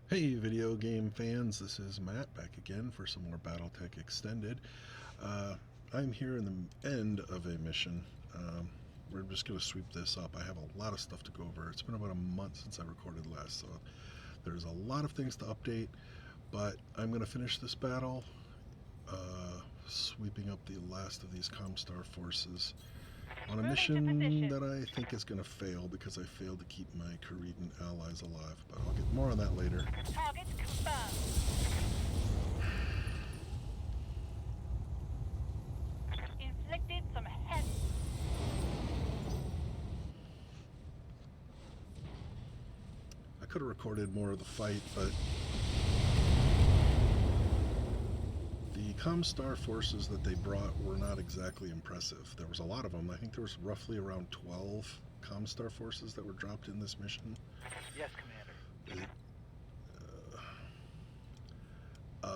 Hey video game fans, this is Matt back again for some more Battletech Extended. Uh, I'm here in the end of a mission. We're just going to sweep this up. I have a lot of stuff to go over. It's been about a month since I recorded last, so there's a lot of things to update, but I'm going to finish this battle, sweeping up the last of these ComStar forces on a Moving to mission position. that I think is going to fail because I failed to keep my Cretan allies alive, but I'll get more on that later. Target confirmed. Inflicted some heavy. I could have recorded more of the fight, but the ComStar forces that they brought were not exactly impressive. There was a lot of them. I think there was roughly around 12 ComStar forces that were dropped in this mission. Yes, Commander. They,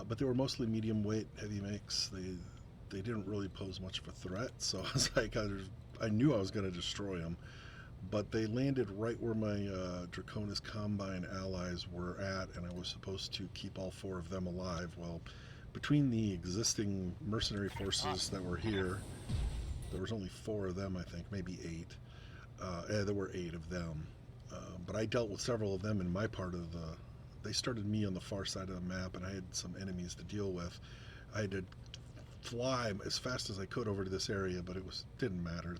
but they were mostly medium weight, heavy makes. They didn't really pose much of a threat, so I was like, I knew I was going to destroy them. But they landed right where my Draconis Combine allies were at, and I was supposed to keep all four of them alive. Well, between the existing mercenary forces that were here, there was only four of them, I think, maybe eight. There were eight of them. But I dealt with several of them in my part of the. They started me on the far side of the map, and I had some enemies to deal with. I had to fly as fast as I could over to this area, but it didn't matter.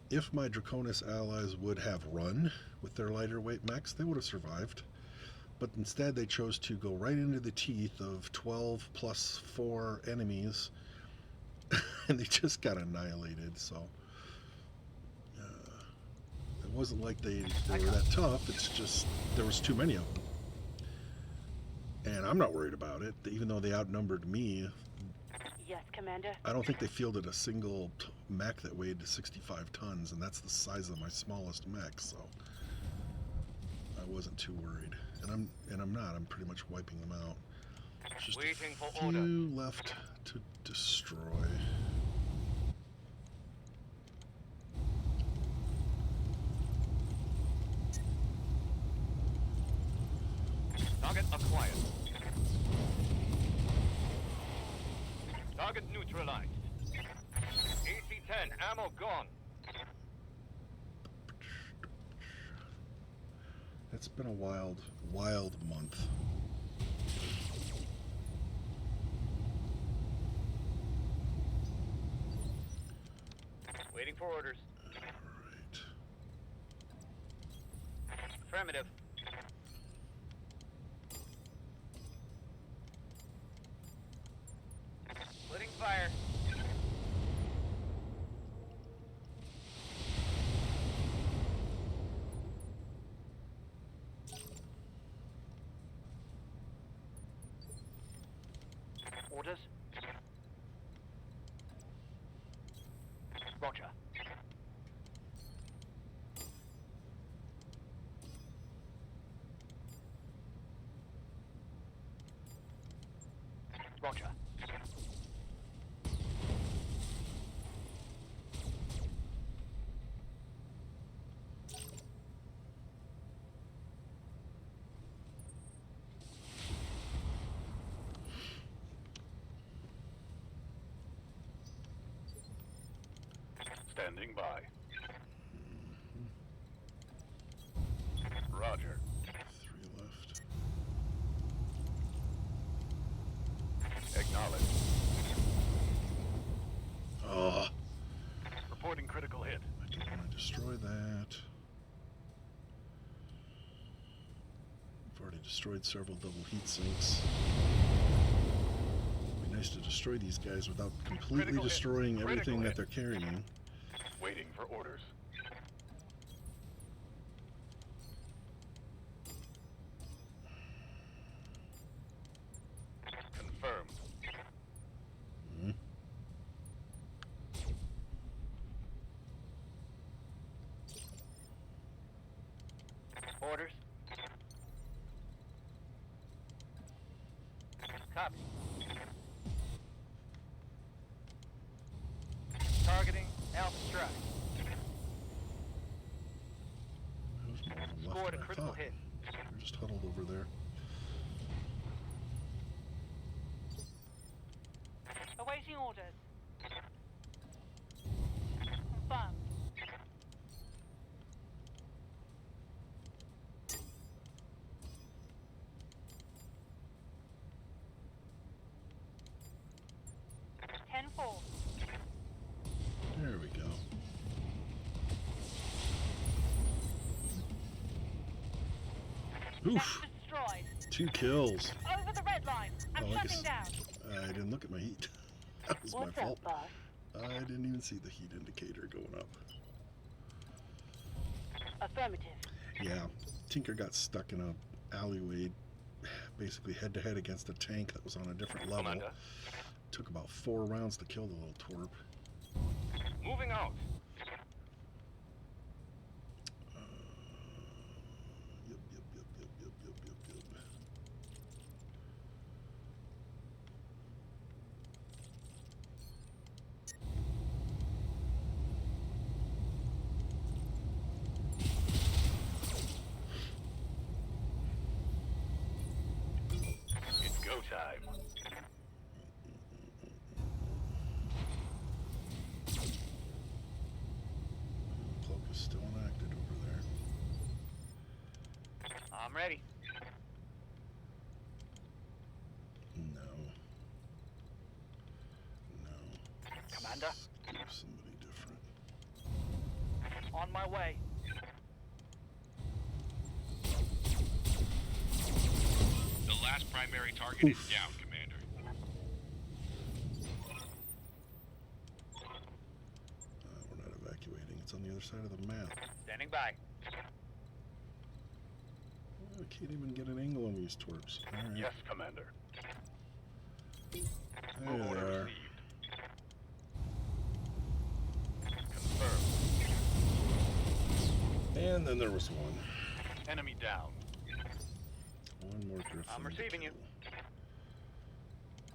If my Draconis allies would have run with their lighter weight mechs, they would have survived. But instead, they chose to go right into the teeth of 12 plus 4 enemies, and they just got annihilated. So it wasn't like they were that tough. It's just there was too many of them. And I'm not worried about it. Even though they outnumbered me, Yes, Commander. I don't think they fielded a single mech that weighed 65 tons, and that's the size of my smallest mech. So I wasn't too worried, and I'm not. I'm pretty much wiping them out. There's just Waiting for a order. few left to destroy. Target acquired. Target neutralized. AC-10, ammo gone. It's been a wild, wild month. Waiting for orders. All Affirmative. Splitting fire. Orders. Roger. Roger. Standing by. Roger. right. 3 left. Acknowledged. Oh, Reporting critical hit. I don't want to destroy that. I've already destroyed several double heat sinks. It'd be nice to destroy these guys without completely Critical hit. destroying everything Critical that hit. they're carrying. Waiting for orders. Confirmed. Hmm. Orders. Copy. Targeting Alpha Strike. There's more of them left Scored a than I critical thought. hit. They're just huddled over there. Awaiting orders. Confirmed. Ten-4. There we go. Oof! Destroyed. 2 kills. Over the red line. I'm Oh, I shutting guess- down. I didn't look at my heat. That was my What's fault. up, boss? I didn't even see the heat indicator going up. Affirmative. Yeah, Tinker got stuck in a alleyway, basically head to head against a tank that was on a different level. Commander. Took about 4 rounds to kill the little twerp. Moving out. Yep. It's go time. Cloak is still enacted over there. I'm ready. No. Commander. Let's do somebody different. On my way. The last primary target is down, Commander. We're not evacuating. It's on the other side of the map. Standing by. I can't even get an angle on these twerps. All right. Yes, Commander. There they Order are. received. Confirmed. And then there was one. Enemy down. One more griffin. I'm receiving you.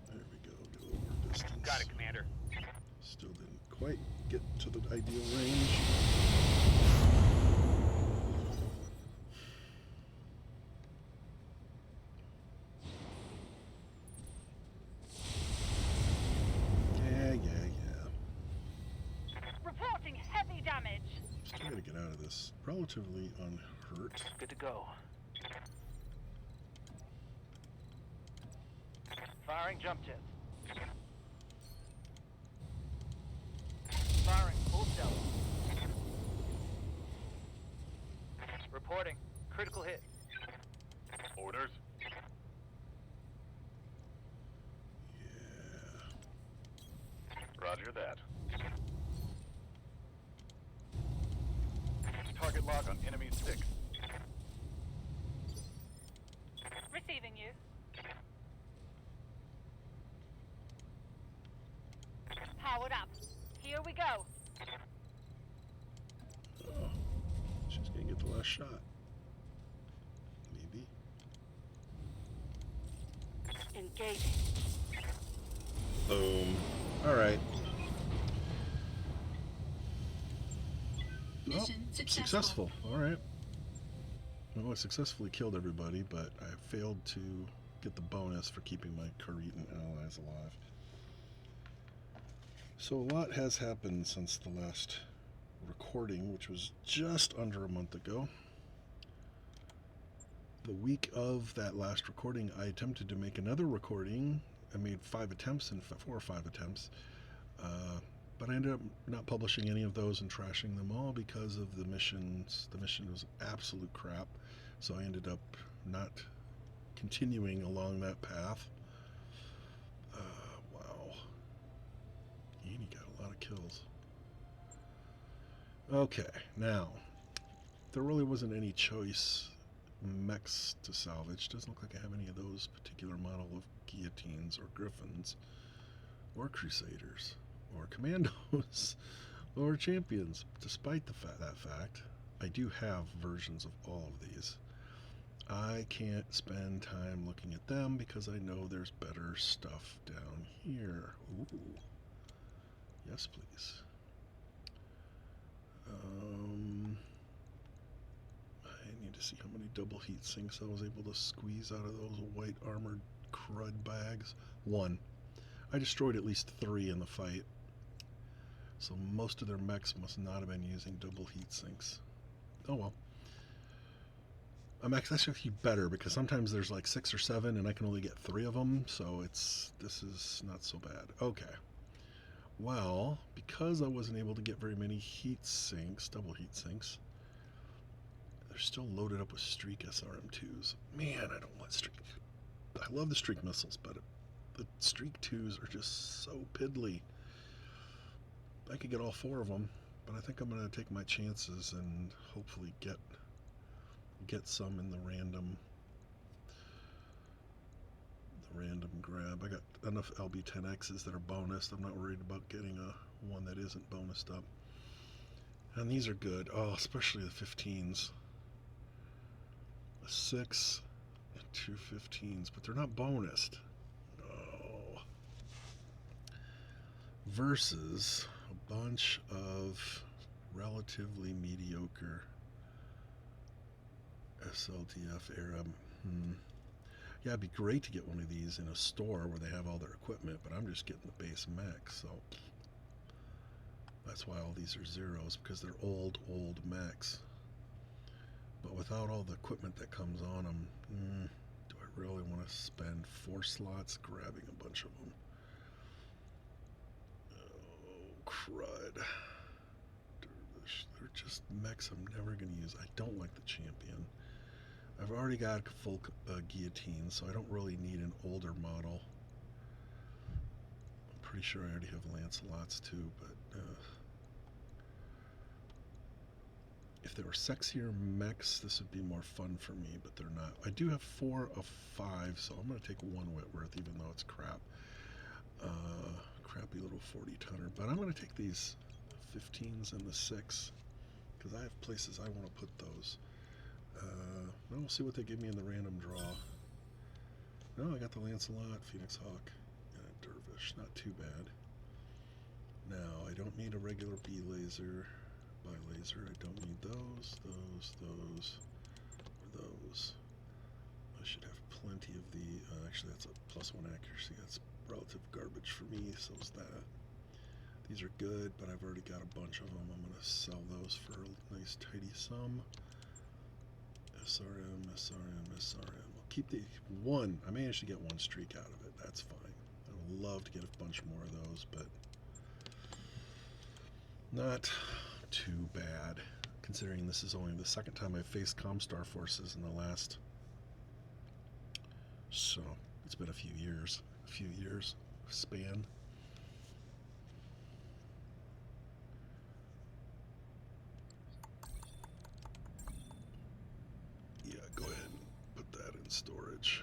There we go. Go over distance. Got it, Commander. Still didn't quite get to the ideal range. Yeah. Reporting heavy damage. Still gotta get out of this relatively unhurt. Good to go. Firing jump jets. Firing full stealth. Reporting. Critical hit. Orders. Yeah. Roger that. Target lock on enemy 6. Receiving you. Powered up. Here we go. Oh, she's gonna get the last shot. Maybe. Engaging. Boom. All right. Mission Successful. All right. Well, I successfully killed everybody, but I failed to get the bonus for keeping my Karitan allies alive. So a lot has happened since the last recording, which was just under a month ago. The week of that last recording, I attempted to make another recording. I made 4 or 5 attempts, but I ended up not publishing any of those and trashing them all because of the missions. The mission was absolute crap, so I ended up not continuing along that path. Wow. And he got a lot of kills. Okay, now, there really wasn't any choice mechs to salvage. Doesn't look like I have any of those particular model of guillotines or griffins or crusaders or commandos or champions. Despite that fact, I do have versions of all of these. I can't spend time looking at them because I know there's better stuff down here. Ooh. Yes, please. I need need to see how many double heat sinks I was able to squeeze out of those white armored crud bags. 1. I destroyed at least 3 in the fight. So most of their mechs must not have been using double heat sinks. Oh well. That's actually better because sometimes there's like 6 or 7 and I can only get 3 of them, so this is not so bad. Okay. Well, because I wasn't able to get very many heat sinks, double heat sinks, they're still loaded up with Streak SRM2s. Man, I don't want Streak. I love the Streak missiles, but the Streak 2s are just so piddly. I could get all 4 of them, but I think I'm going to take my chances and hopefully get some in the random grab. I got enough LB10Xs that are bonused. I'm not worried about getting one that isn't bonused up. And these are good. Oh, especially the 15s. A 6 and 2 15s, but they're not bonused. Oh. Versus a bunch of relatively mediocre SLTF era. Yeah, it'd be great to get one of these in a store where they have all their equipment, but I'm just getting the base mech, so that's why all these are zeros, because they're old mechs. But without all the equipment that comes on them, do I really want to spend 4 slots grabbing a bunch of them? Oh, crud. They're just mechs I'm never going to use. I don't like the champion. I've already got a full guillotine, so I don't really need an older model. I'm pretty sure I already have Lancelots too, but if there were sexier mechs, this would be more fun for me, but they're not. I do have 4 of 5, so I'm going to take 1 Whitworth, even though it's crap. Crappy little 40-tonner, but I'm going to take these 15s and the 6, because I have places I want to put those. We'll see what they give me in the random draw. No, I got the Lancelot, Phoenix Hawk, and a Dervish. Not too bad. Now, I don't need a regular B laser, by laser. I don't need those, or those. I should have plenty of the, actually that's a +1 accuracy. That's relative garbage for me, so is that. These are good, but I've already got a bunch of them. I'm going to sell those for a nice tidy sum. SRM. I'll keep the 1. I managed to get 1 streak out of it. That's fine. I would love to get a bunch more of those, but not too bad, considering this is only the second time I've faced ComStar forces in the last. So it's been a few years span. Yeah, go ahead and put that in storage.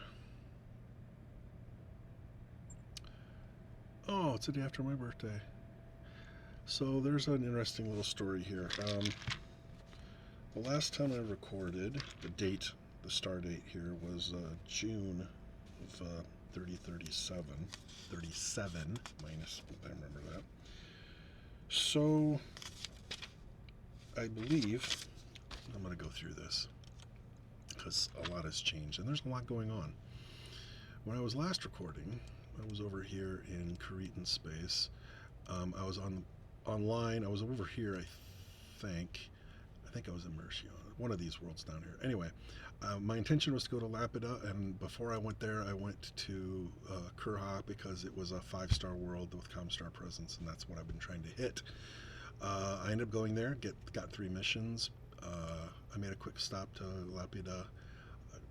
Oh, it's the day after my birthday. So there's an interesting little story here. The last time I recorded, the star date here was June of 37, minus, I remember that. So I believe I'm going to go through this because a lot has changed and there's a lot going on. When I was last recording, I was over here in Cretan space. I was online. I was over here, I think I was in Mercion, one of these worlds down here. Anyway, my intention was to go to Lapida, and before I went there, I went to Kurha because it was a 5-star world with ComStar presence, and that's what I've been trying to hit. I ended up going there, got 3 missions. I made a quick stop to Lapida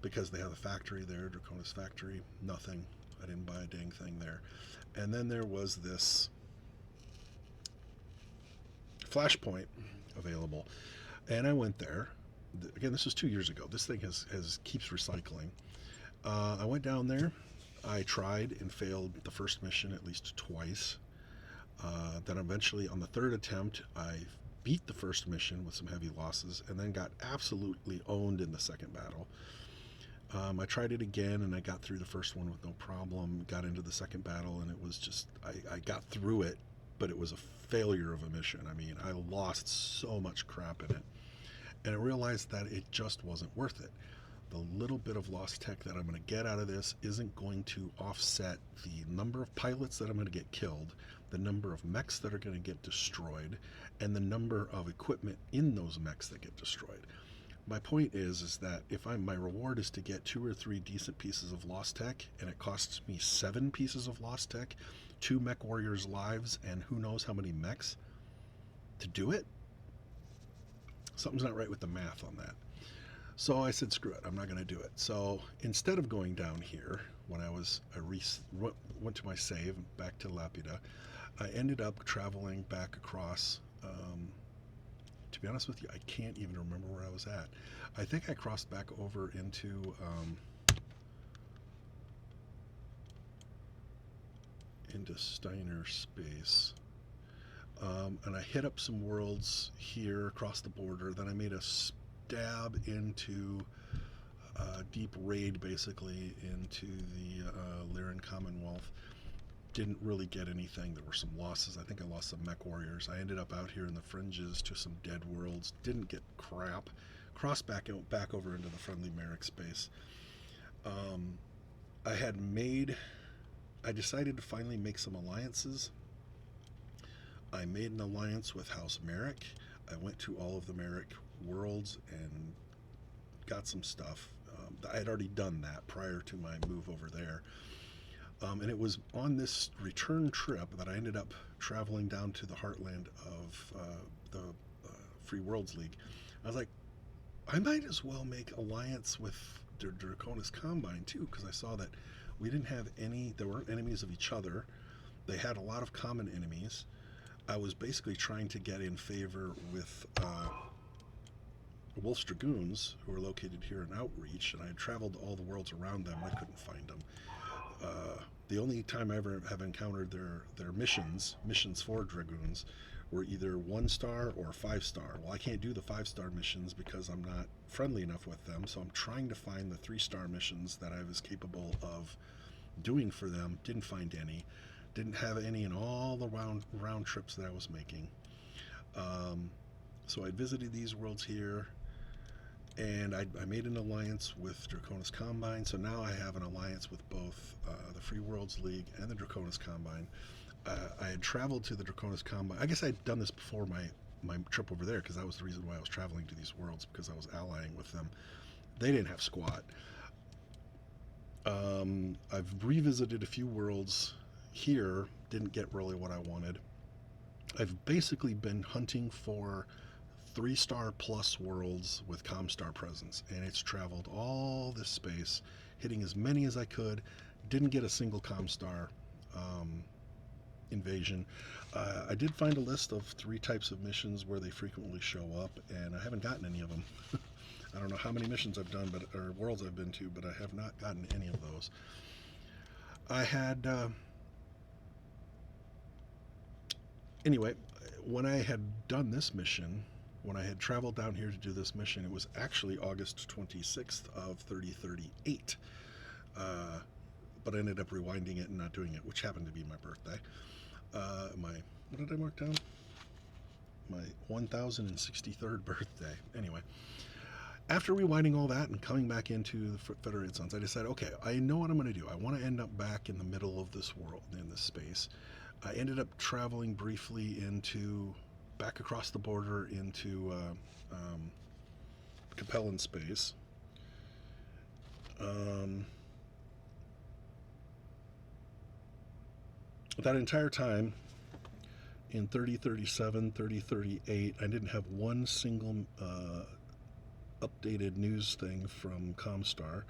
because they have a factory there, Draconis factory. Nothing. I didn't buy a dang thing there. And then there was this Flashpoint available, and I went there. Again, this was 2 years ago. This thing keeps recycling. I went down there. I tried and failed the first mission at least twice. Then eventually, on the 3rd attempt, I beat the first mission with some heavy losses, and then got absolutely owned in the second battle. I tried it again, and I got through the first one with no problem. Got into the second battle, and it was just I got through it, but it was a failure of a mission. I mean, I lost so much crap in it. And I realized that it just wasn't worth it. The little bit of lost tech that I'm going to get out of this isn't going to offset the number of pilots that I'm going to get killed, the number of mechs that are going to get destroyed, and the number of equipment in those mechs that get destroyed. My point is that if my reward is to get 2 or 3 decent pieces of lost tech, and it costs me 7 pieces of lost tech, 2 mech warriors' lives, and who knows how many mechs to do it, something's not right with the math on that. So I said, screw it, I'm not going to do it. So instead of going down here, when I went to my save, back to Lapida, I ended up traveling back across. To be honest with you, I can't even remember where I was at. I think I crossed back over into Steiner space. And I hit up some worlds here across the border. Then I made a stab into deep raid, basically, into the Lyran Commonwealth. Didn't really get anything. There were some losses. I think I lost some mech warriors. I ended up out here in the fringes to some dead worlds. Didn't get crap. Crossed back over into the friendly Merrick space. I decided to finally make some alliances. I made an alliance with House Merrick. I went to all of the Merrick worlds and got some stuff. I had already done that prior to my move over there. And it was on this return trip that I ended up traveling down to the heartland of the Free Worlds League. I was like, I might as well make alliance with Draconis Combine too, because I saw that we didn't have there weren't enemies of each other. They had a lot of common enemies. I was basically trying to get in favor with Wolf's Dragoons, who are located here in Outreach, and I had traveled all the worlds around them. I couldn't find them. The only time I ever have encountered their missions for Dragoons, were either 1-star or 5-star. Well, I can't do the 5-star missions because I'm not friendly enough with them, so I'm trying to find the 3-star missions that I was capable of doing for them. Didn't find any. Didn't have any in all the round trips that I was making. So I visited these worlds here, and I made an alliance with Draconis Combine. So now I have an alliance with both the Free Worlds League and the Draconis Combine. I had traveled to the Draconis Combine. I guess I'd done this before my trip over there, because that was the reason why I was traveling to these worlds, because I was allying with them. They didn't have squat. I've revisited a few worlds here, didn't get really what I wanted. I've basically been hunting for 3-star plus worlds with ComStar presence, and it's traveled all this space, hitting as many as I could. Didn't get a single ComStar invasion. I did find a list of 3 types of missions where they frequently show up, and I haven't gotten any of them. I don't know how many missions I've done, or worlds I've been to, but I have not gotten any of those. I had anyway, when I had done this mission, when I had traveled down here to do this mission, it was actually August 26th of 3038. But I ended up rewinding it and not doing it, which happened to be my birthday. What did I mark down? My 1063rd birthday. Anyway, after rewinding all that and coming back into the Federated Sons, I decided, okay, I know what I'm going to do. I want to end up back in the middle of this world, in this space. I ended up traveling briefly back across the border into Capellan space. That entire time, in 3037, 3038, I didn't have one single updated news thing from ComStar.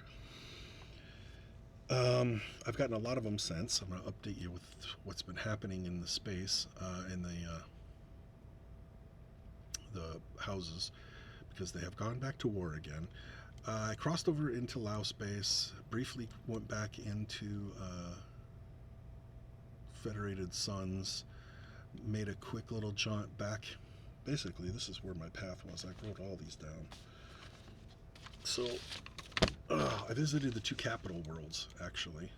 I've gotten a lot of them since. I'm going to update you with what's been happening in the space, in the houses, because they have gone back to war again. I crossed over into Lao space, briefly went back into Federated Sons, made a quick little jaunt back. Basically, this is where my path was. I wrote all these down. So, I visited the 2 capital worlds, actually.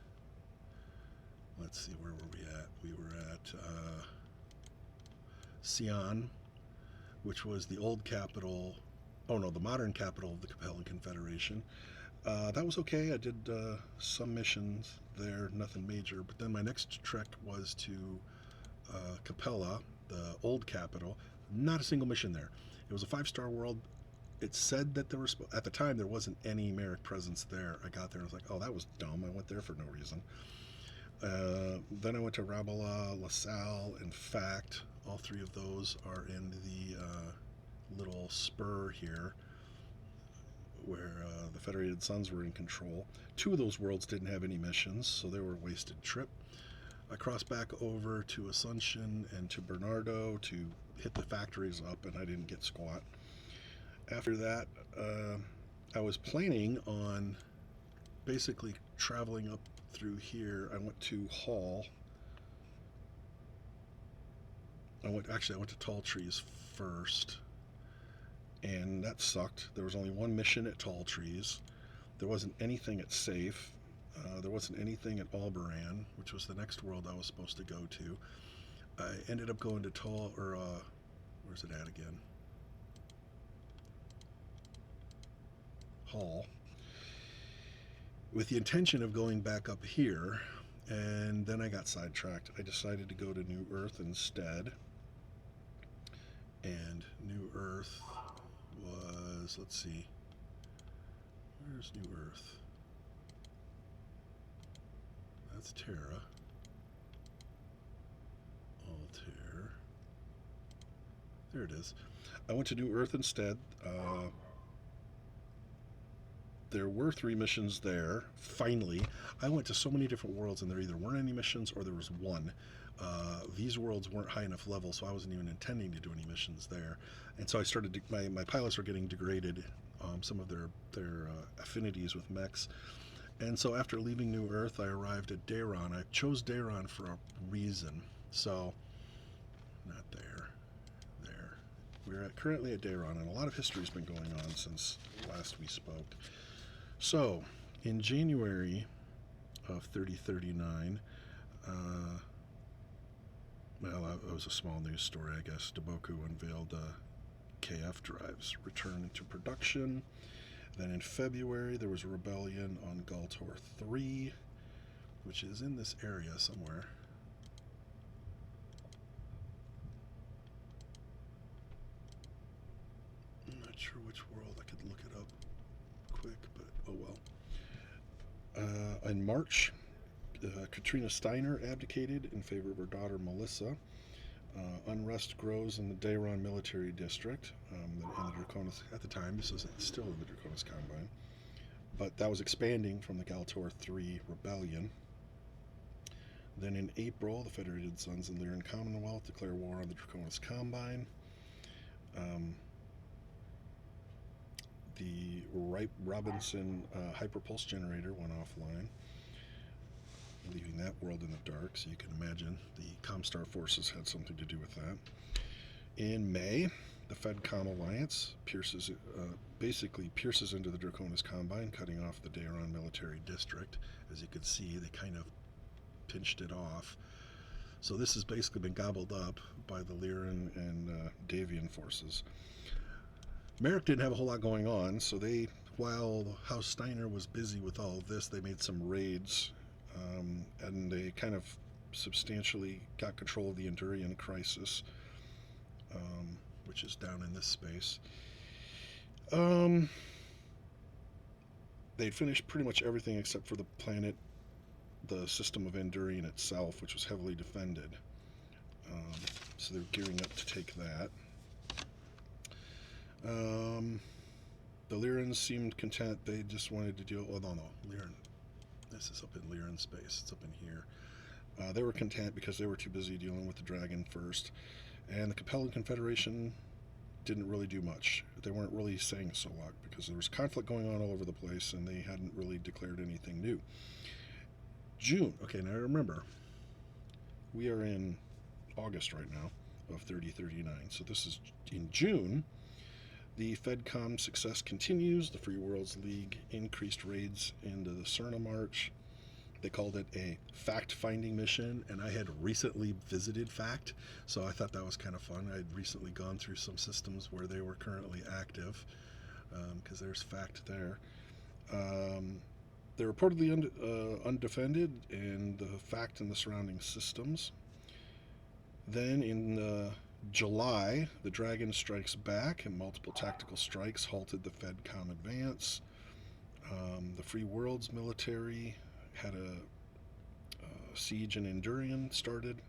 Let's see, where were we at? We were at Xi'an, which was the old capital oh no, the modern capital of the Capellan Confederation. That was okay. I did some missions there, nothing major. But then my next trek was to Capella, the old capital. Not a single mission there. It was a 5-star world. It said that there was, at the time, there wasn't any Merrick presence there. I got there and I was like, oh, that was dumb. I went there for no reason. Then I went to Rabala, LaSalle, and Fact. All 3 of those are in the little spur here where the Federated Suns were in control. 2 of those worlds didn't have any missions, so they were a wasted trip. I crossed back over to Ascension and to Bernardo to hit the factories up, and I didn't get squat. After that, I was planning on basically traveling up through here. I went to Hall. I went to Tall Trees first, and that sucked. There was only 1 mission at Tall Trees. There wasn't anything at Safe. There wasn't anything at Albaran, which was the next world I was supposed to go to. I ended up going to where's it at again? Hall, with the intention of going back up here, and then I got sidetracked. I decided to go to New Earth instead, and New Earth was, let's see, where's New Earth? That's Terra. Altair. There it is. I went to New Earth instead. There were 3 missions there. Finally, I went to so many different worlds, and there either weren't any missions or there was 1. These worlds weren't high enough level, so I wasn't even intending to do any missions there. And so I started. My pilots were getting degraded. Some of their affinities with mechs. And so after leaving New Earth, I arrived at Dayron. I chose Dayron for a reason. So, not there. There. We're currently at Dayron, and a lot of history has been going on since last we spoke. So, in January of 3039, well, it was a small news story, I guess. Daboku unveiled KF drives return into production. Then in February, there was a rebellion on Galtor 3, which is in this area somewhere. I'm not sure which world. I could look it up quick, but oh well. In March, Katrina Steiner abdicated in favor of her daughter Melissa. Unrest grows in the Dayron military district, in the Draconis at the time. This is still in the Draconis Combine, but that was expanding from the Galtor 3 rebellion. Then in April, the Federated Suns and Lyran Commonwealth declare war on the Draconis Combine. The Robinson hyperpulse generator went offline, leaving that world in the dark, so you can imagine the ComStar forces had something to do with that. In May, the FedCom Alliance basically pierces into the Draconis Combine, cutting off the Dayron military district. As you can see, they kind of pinched it off. So this has basically been gobbled up by the Lyran and Davian forces. Merrick didn't have a whole lot going on, so while House Steiner was busy with all of this, they made some raids, and they kind of substantially got control of the Endurian crisis, which is down in this space. They'd finished pretty much everything except for the planet, the system of Endurian itself, which was heavily defended. So they're gearing up to take that. The Lyrans seemed content. They just wanted to deal. Oh no, Lyran. This is up in Lyran space. It's up in here. They were content because they were too busy dealing with the dragon first, and the Capellan Confederation didn't really do much. They weren't really saying so lot because there was conflict going on all over the place, and they hadn't really declared anything new. June. Okay, now remember, we are in August right now of 3039. So this is in June. The FedCom success continues. The Free Worlds League increased raids into the Cerna March. They called it a fact-finding mission, and I had recently visited FACT, so I thought that was kind of fun. I had recently gone through some systems where they were currently active. because there's fact there. They're reportedly undefended, and the fact in the surrounding systems. Then in July, the Dragon strikes back, and multiple tactical strikes halted the FedCom advance. The Free World's military had a siege in Endurian started.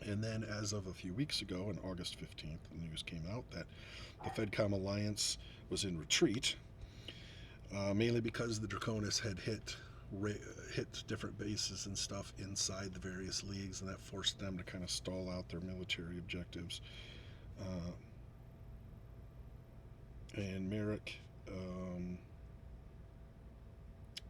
And then, as of a few weeks ago, on August 15th, the news came out that the FedCom alliance was in retreat, mainly because the Draconis had hit different bases and stuff inside the various leagues, and that forced them to kind of stall out their military objectives. And Merrick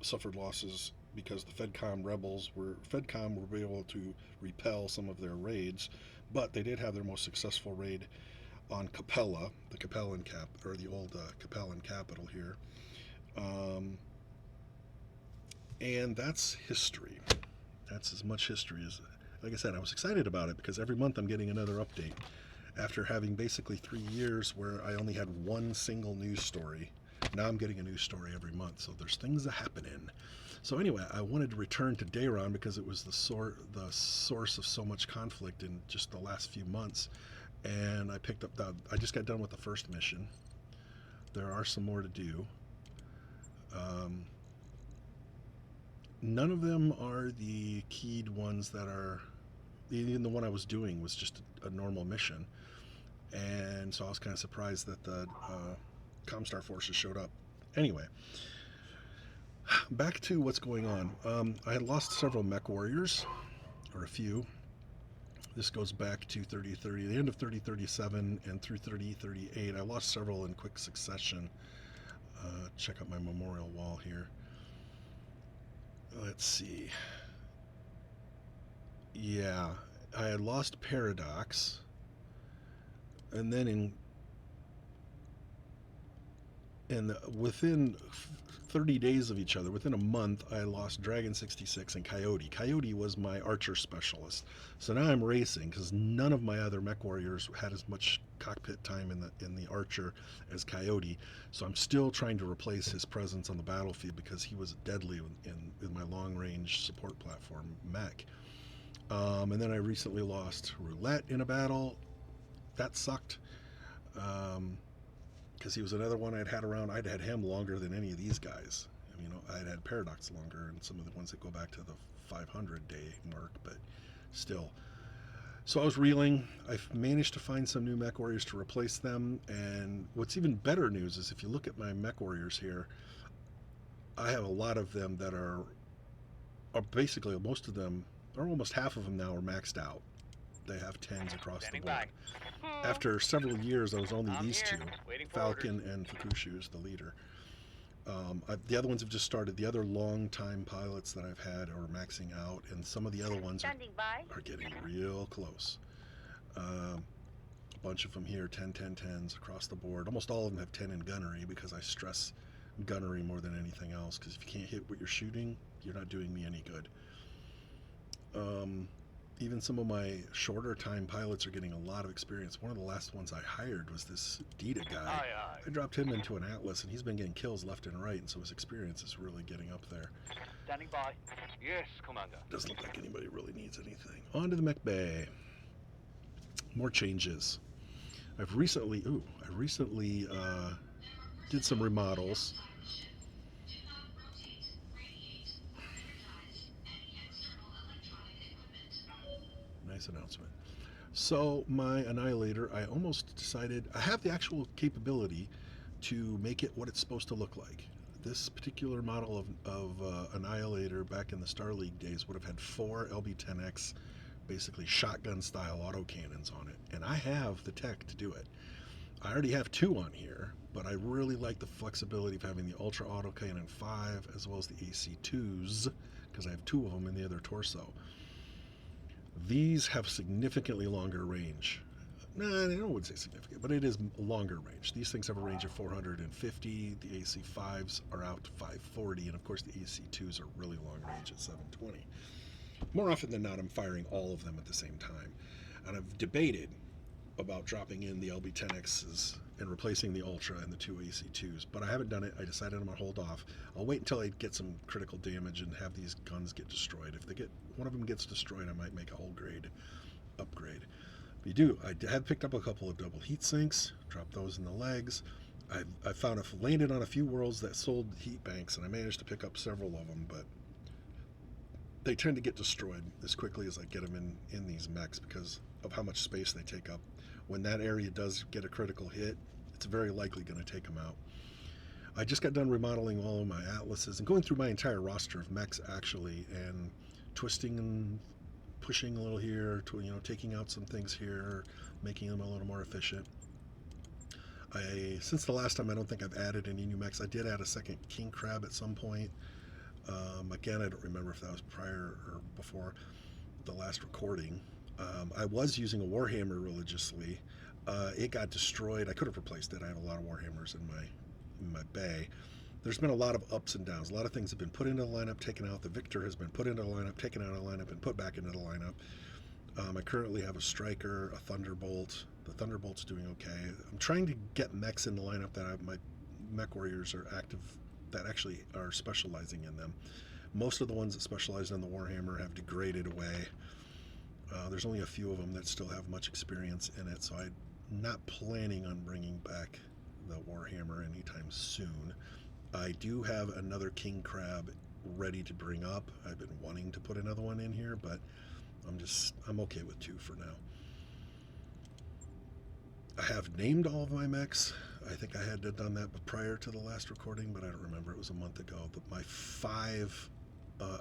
suffered losses because the FedCom were able to repel some of their raids, but they did have their most successful raid on Capella, the Capellan the old Capellan capital here. And that's history. That's as much history as, like I said, I was excited about it because every month I'm getting another update. After having basically 3 years where I only had one single news story, now I'm getting a news story every month. So there's things that happen in. So anyway, I wanted to return to Dayron because it was the source of so much conflict in just the last few months. And I picked up I just got done with the first mission. There are some more to do. None of them are the keyed ones that are, even the one I was doing was just a normal mission. And so I was kind of surprised that the ComStar forces showed up. Anyway, back to what's going on. I had lost several mech warriors, or a few. This goes back to 3030, the end of 3037 and through 3038. I lost several in quick succession. Check out my memorial wall here. Let's see. Yeah, I had lost Paradox, and then within 30 days of each other, within a month, I lost Dragon 66 and Coyote. Coyote was my archer specialist. So now I'm racing because none of my other mech warriors had as much cockpit time in the archer as Coyote. So I'm still trying to replace his presence on the battlefield because he was deadly in my long-range support platform mech. And then I recently lost Roulette in a battle. That sucked. Because he was another one I'd had around. I'd had him longer than any of these guys. You know, I'd had Paradox longer, and some of the ones that go back to the 500-day mark, but still. So I was reeling. I've managed to find some new mech warriors to replace them, and what's even better news is if you look at my mech warriors here, I have a lot of them that are basically most of them, or almost half of them now, are maxed out. They have 10s across the board. After several years, I was only these two, Falcon and Fukushu's the leader. The other ones have just started. The other long-time pilots that I've had are maxing out, and some of the other ones are getting real close. A bunch of them here, 10, 10, 10s across the board. Almost all of them have 10 in gunnery because I stress gunnery more than anything else, because if you can't hit what you're shooting, you're not doing me any good. Even some of my shorter time pilots are getting a lot of experience. One of the last ones I hired was this Dita guy. Aye, aye. I dropped him into an Atlas, and he's been getting kills left and right, and so his experience is really getting up there. Standing by. Yes, Commander. Doesn't look like anybody really needs anything. On to the mech bay. More changes. I recently did some remodels. Nice announcement. So my Annihilator, I almost decided, I have the actual capability to make it what it's supposed to look like. This particular model of Annihilator back in the Star League days would have had 4 LB-10X, basically shotgun style autocannons on it. And I have the tech to do it. I already have 2 on here, but I really like the flexibility of having the Ultra Autocannon 5 as well as the AC2s, because I have 2 of them in the other torso. These have significantly longer range. Nah, I wouldn't say significant, but it is longer range. These things have a range of 450. The AC5s are out to 540, and of course the AC2s are really long range at 720. More often than not, I'm firing all of them at the same time. And I've debated about dropping in the LB-10Xs and replacing the Ultra and the two AC2s, but I haven't done it. I decided I'm gonna hold off. I'll wait until I get some critical damage and have these guns get destroyed. If one of them gets destroyed, I might make a whole grade upgrade. If you do, I have picked up a couple of double heat sinks, dropped those in the legs. I found I've landed on a few worlds that sold heat banks, and I managed to pick up several of them, but they tend to get destroyed as quickly as I get them in these mechs because of how much space they take up. When that area does get a critical hit, it's very likely going to take them out. I just got done remodeling all of my atlases and going through my entire roster of mechs actually, and twisting and pushing a little here, taking out some things here, making them a little more efficient. Since the last time, I don't think I've added any new mechs. I did add a second king crab at some point. Again, I don't remember if that was prior or before the last recording. I was using a Warhammer religiously. It got destroyed. I could have replaced it. I have a lot of Warhammers in my bay. There's been a lot of ups and downs. A lot of things have been put into the lineup, taken out. The Victor has been put into the lineup, taken out of the lineup, and put back into the lineup. I currently have a Striker, a Thunderbolt. The Thunderbolt's doing okay. I'm trying to get mechs in the lineup that my mech warriors are active, that actually are specializing in them. Most of the ones that specialize in the Warhammer have degraded away. There's only a few of them that still have much experience in it, so I'm not planning on bringing back the Warhammer anytime soon. I do have another King Crab ready to bring up. I've been wanting to put another one in here, but I'm okay with 2 for now. I have named all of my mechs. I think I had done that prior to the last recording, but I don't remember. It was a month ago. But my 5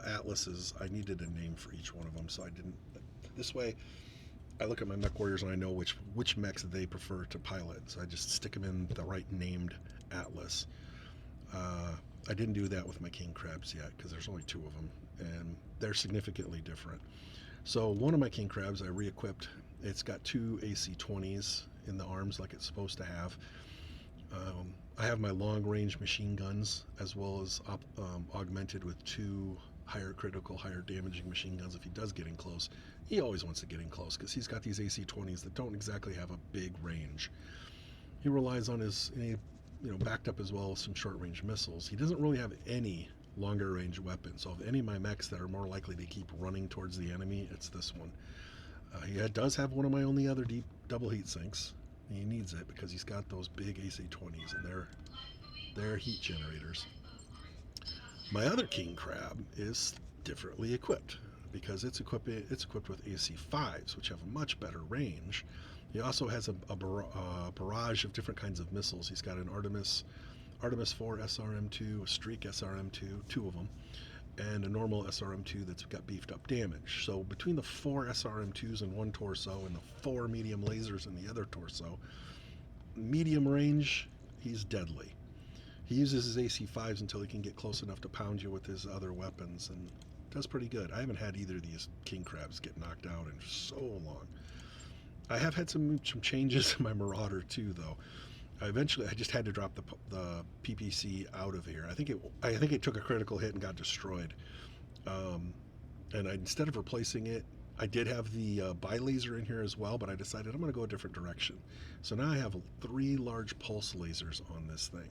atlases, I needed a name for each one of them, so I didn't. This way, I look at my mech warriors and I know which mechs they prefer to pilot, so I just stick them in the right named atlas. I didn't do that with my king crabs yet because there's only 2 of them, and they're significantly different. So one of my king crabs I re-equipped. It's got 2 AC-20s in the arms like it's supposed to have. I have my long-range machine guns as well as augmented with 2 higher critical, higher damaging machine guns. If he does get in close, he always wants to get in close because he's got these AC-20s that don't exactly have a big range. He relies on his, backed up as well as some short-range missiles. He doesn't really have any longer range weapons, so of any of my mechs that are more likely to keep running towards the enemy, it's this one. He does have one of my only other deep double heat sinks. He needs it because he's got those big AC-20s and they're heat generators. My other king crab is differently equipped because it's equipped with AC-5s, which have a much better range. He also has a barrage of different kinds of missiles. He's got an Artemis 4 SRM-2, a Streak SRM-2, 2 of them, and a normal SRM-2 that's got beefed up damage. So between the 4 SRM-2s in one torso and the 4 medium lasers in the other torso, medium range, he's deadly. He uses his AC-5s until he can get close enough to pound you with his other weapons, and does pretty good. I haven't had either of these king crabs get knocked out in so long. I have had some changes in my Marauder too, though. I just had to drop the PPC out of here. I think it took a critical hit and got destroyed. And instead of replacing it, I did have the bi-laser in here as well, but I decided I'm going to go a different direction. So now I have 3 large pulse lasers on this thing.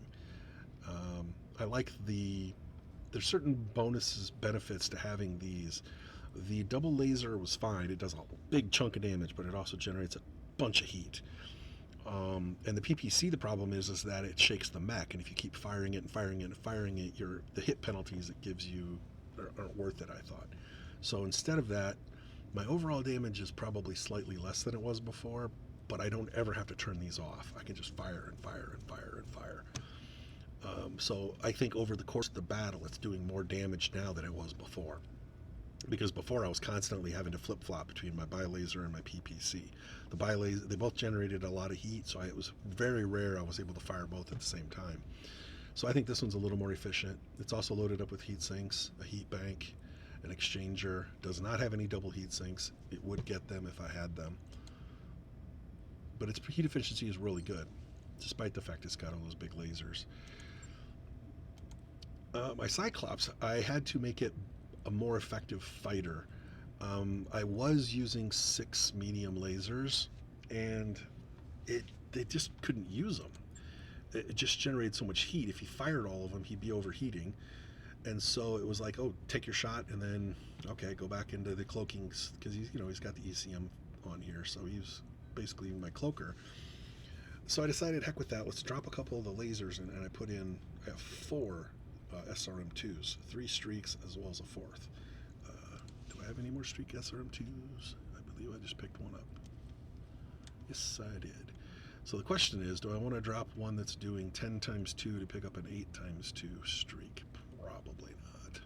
I like there's certain benefits to having these. The double laser was fine. It does a big chunk of damage, but it also generates a bunch of heat. And the PPC, the problem is that it shakes the mech, and if you keep firing it and firing it and firing it, the hit penalties it gives you aren't worth it, I thought. So instead of that, my overall damage is probably slightly less than it was before, but I don't ever have to turn these off. I can just fire and fire and fire and fire. So I think over the course of the battle, it's doing more damage now than it was before. Because before I was constantly having to flip-flop between my bi-laser and my PPC. The bi-laser, they both generated a lot of heat, so it was very rare I was able to fire both at the same time. So I think this one's a little more efficient. It's also loaded up with heat sinks, a heat bank, an exchanger. Does not have any double heat sinks. It would get them if I had them. But its heat efficiency is really good, despite the fact it's got all those big lasers. My Cyclops, I had to make it a more effective fighter. I was using 6 medium lasers, and they just couldn't use them. It just generated so much heat. If he fired all of them, he'd be overheating. And so it was like, oh, take your shot, and then okay, go back into the cloaking, because he's got the ECM on here, so he's basically my cloaker. So I decided, heck with that, let's drop a couple of the lasers in, and I have 4 SRM2s, 3 streaks as well as a 4th. Do I have any more streak SRM2s? I believe I just picked one up. Yes, I did. So the question is, do I want to drop one that's doing 10 times 2 to pick up an 8 times 2 streak? Probably not.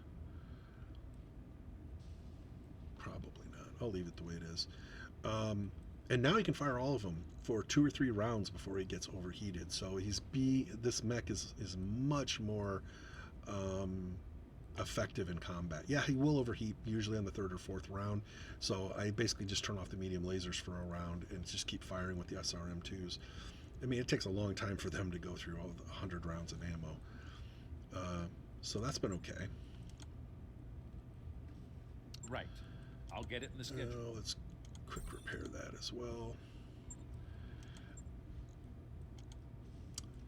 Probably not. I'll leave it the way it is. And now he can fire all of them for 2 or 3 rounds before he gets overheated. So this mech is much more effective in combat. Yeah, he will overheat usually on the 3rd or 4th round. So I basically just turn off the medium lasers for a round and just keep firing with the SRM2s. I mean, it takes a long time for them to go through all the 100 rounds of ammo. So that's been okay. Right. I'll get it in the schedule. Let's quick repair that as well.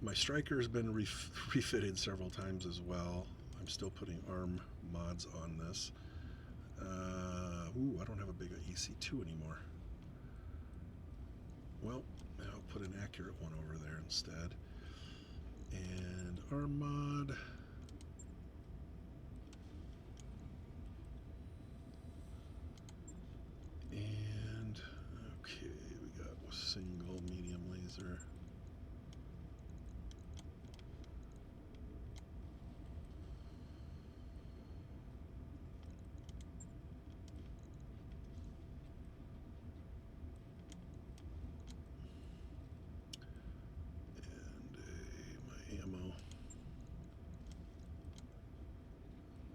My striker has been refitted several times as well. I'm still putting ARM mods on this. I don't have a big EC2 anymore. Well, I'll put an accurate one over there instead. And ARM mod. And okay, we got a single medium laser. My ammo.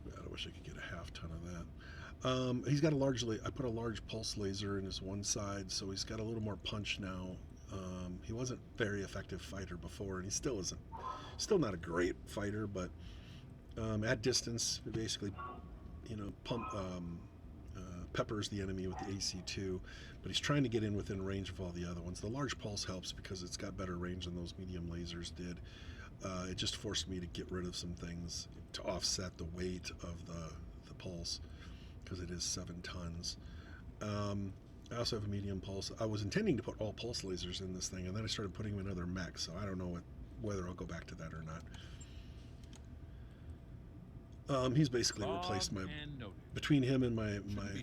God, I wish I could get a half ton of that. He's got I put a large pulse laser in his one side, so he's got a little more punch now. He wasn't very effective fighter before, and he still isn't. Still not a great fighter, but at distance, basically, peppers the enemy with the AC2. But he's trying to get in within range of all the other ones. The large pulse helps because it's got better range than those medium lasers did. It just forced me to get rid of some things to offset the weight of the pulse, because it is 7 tons. I also have a medium pulse. I was intending to put all pulse lasers in this thing, and then I started putting them in other mechs, so I don't know whether I'll go back to that or not. He's basically replaced between him and my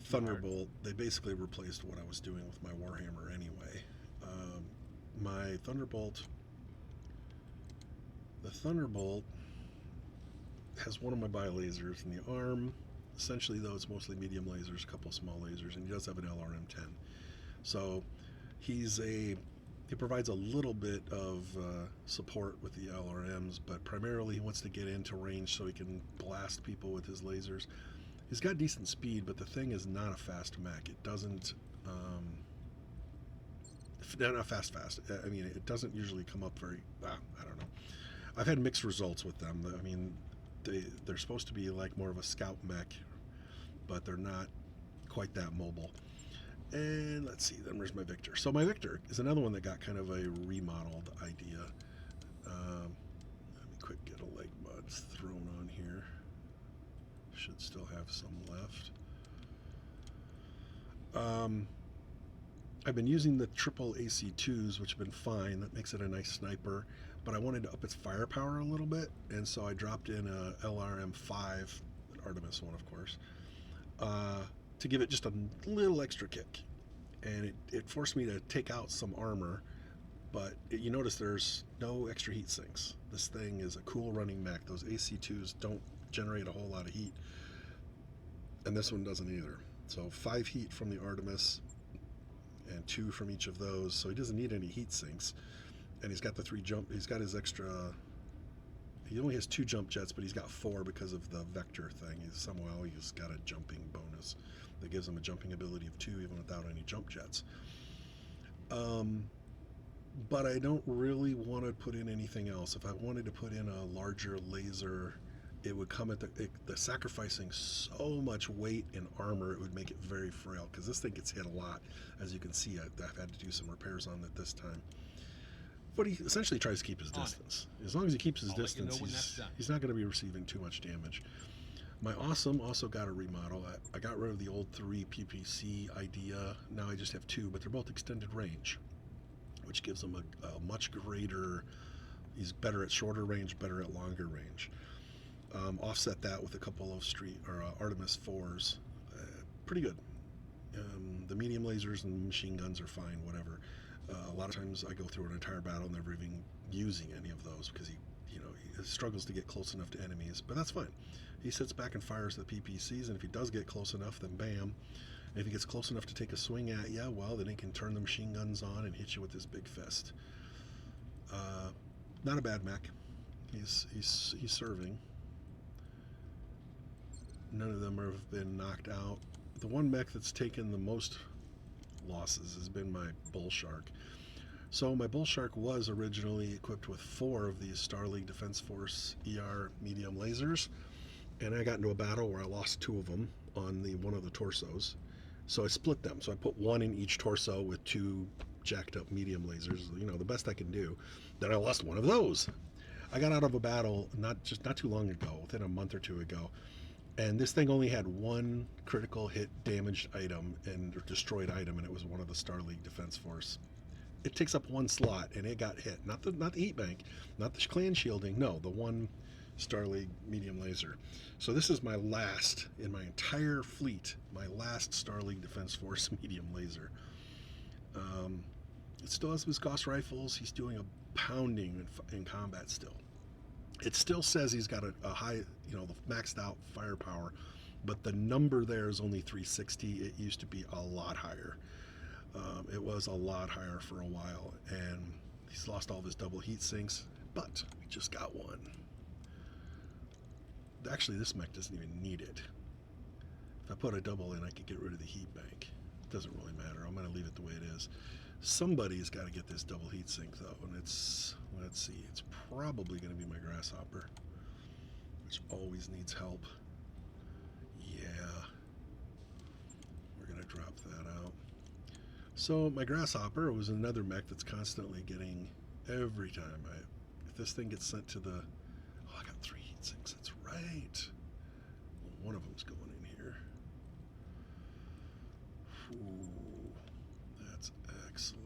Thunderbolt, they basically replaced what I was doing with my Warhammer anyway. My Thunderbolt, the Thunderbolt has one of my bi-lasers in the arm. Essentially, though, it's mostly medium lasers, a couple of small lasers, and he does have an LRM-10. So he provides a little bit of support with the LRMs, but primarily he wants to get into range so he can blast people with his lasers. He's got decent speed, but the thing is not a fast mech. It doesn't, not fast. I mean, it doesn't usually come up very, I don't know. I've had mixed results with them. I mean, they're supposed to be like more of a scout mech, but they're not quite that mobile. And let's see, then where's my Victor? So my Victor is another one that got kind of a remodeled idea. Let me quick get a leg mod thrown on here. Should still have some left. I've been using the triple AC2s, which have been fine. That makes it a nice sniper. But I wanted to up its firepower a little bit, and so I dropped in a LRM-5, an Artemis one, of course, to give it just a little extra kick. And it forced me to take out some armor, but you notice there's no extra heat sinks. This thing is a cool running mech. Those AC2s don't generate a whole lot of heat, and this one doesn't either. So 5 heat from the Artemis, and 2 from each of those, so he doesn't need any heat sinks. And he's got he's got his extra, he only has 2 jump jets, but he's got 4 because of the Vector thing. He's got a jumping bonus that gives him a jumping ability of 2 even without any jump jets. But I don't really want to put in anything else. If I wanted to put in a larger laser, it would come at the sacrificing so much weight and armor, it would make it very frail, because this thing gets hit a lot. As you can see, I've had to do some repairs on it this time. But he essentially tries to keep his On it. distance. As long as he keeps his I'll let you know distance, when that's done. he's not going to be receiving too much damage. My Awesome also got a remodel. I got rid of the old 3 PPC idea. Now I just have 2, but they're both extended range, which gives him a much greater. He's better at shorter range, better at longer range. Offset that with a couple of Artemis 4s. Pretty good. The medium lasers and machine guns are fine, whatever. A lot of times I go through an entire battle never even using any of those because he struggles to get close enough to enemies, but that's fine. He sits back and fires the PPCs, and if he does get close enough, then bam. And if he gets close enough to take a swing at you, well, then he can turn the machine guns on and hit you with his big fist. Not a bad mech. He's serving. None of them have been knocked out. The one mech that's taken the most losses has been my Bull Shark. So my Bull Shark was originally equipped with 4 of these Starleague Defense Force ER medium lasers, and I got into a battle where I lost 2 of them on one of the torsos. So I split them. So I put 1 in each torso with 2 jacked up medium lasers, the best I can do. Then I lost 1 of those. I got out of a battle not too long ago, within a month or 2 ago, and this thing only had 1 critical hit damaged item and destroyed item, and it was one of the Starleague Defense Force. It takes up 1 slot, and it got hit. Not the heat bank, not the clan shielding. No, the 1 Starleague medium laser. So this is my last in my entire fleet. My last Starleague Defense Force medium laser. It still has his Gauss rifles. He's doing a pounding in combat still. It still says he's got a high, the maxed out firepower, but the number there is only 360. It used to be a lot higher. It was a lot higher for a while, and he's lost all of his double heat sinks, but we just got 1. Actually, this mech doesn't even need it. If I put a double in, I could get rid of the heat bank. It doesn't really matter. I'm going to leave it the way it is. Somebody's got to get this double heat sink, though, and let's see, it's probably going to be my Grasshopper, which always needs help. Yeah. We're going to drop that out. So my Grasshopper was another mech that's constantly getting, every time if this thing gets sent to the, I got 3 heat sinks, that's right. Well, one of them's going in here. Ooh, that's excellent.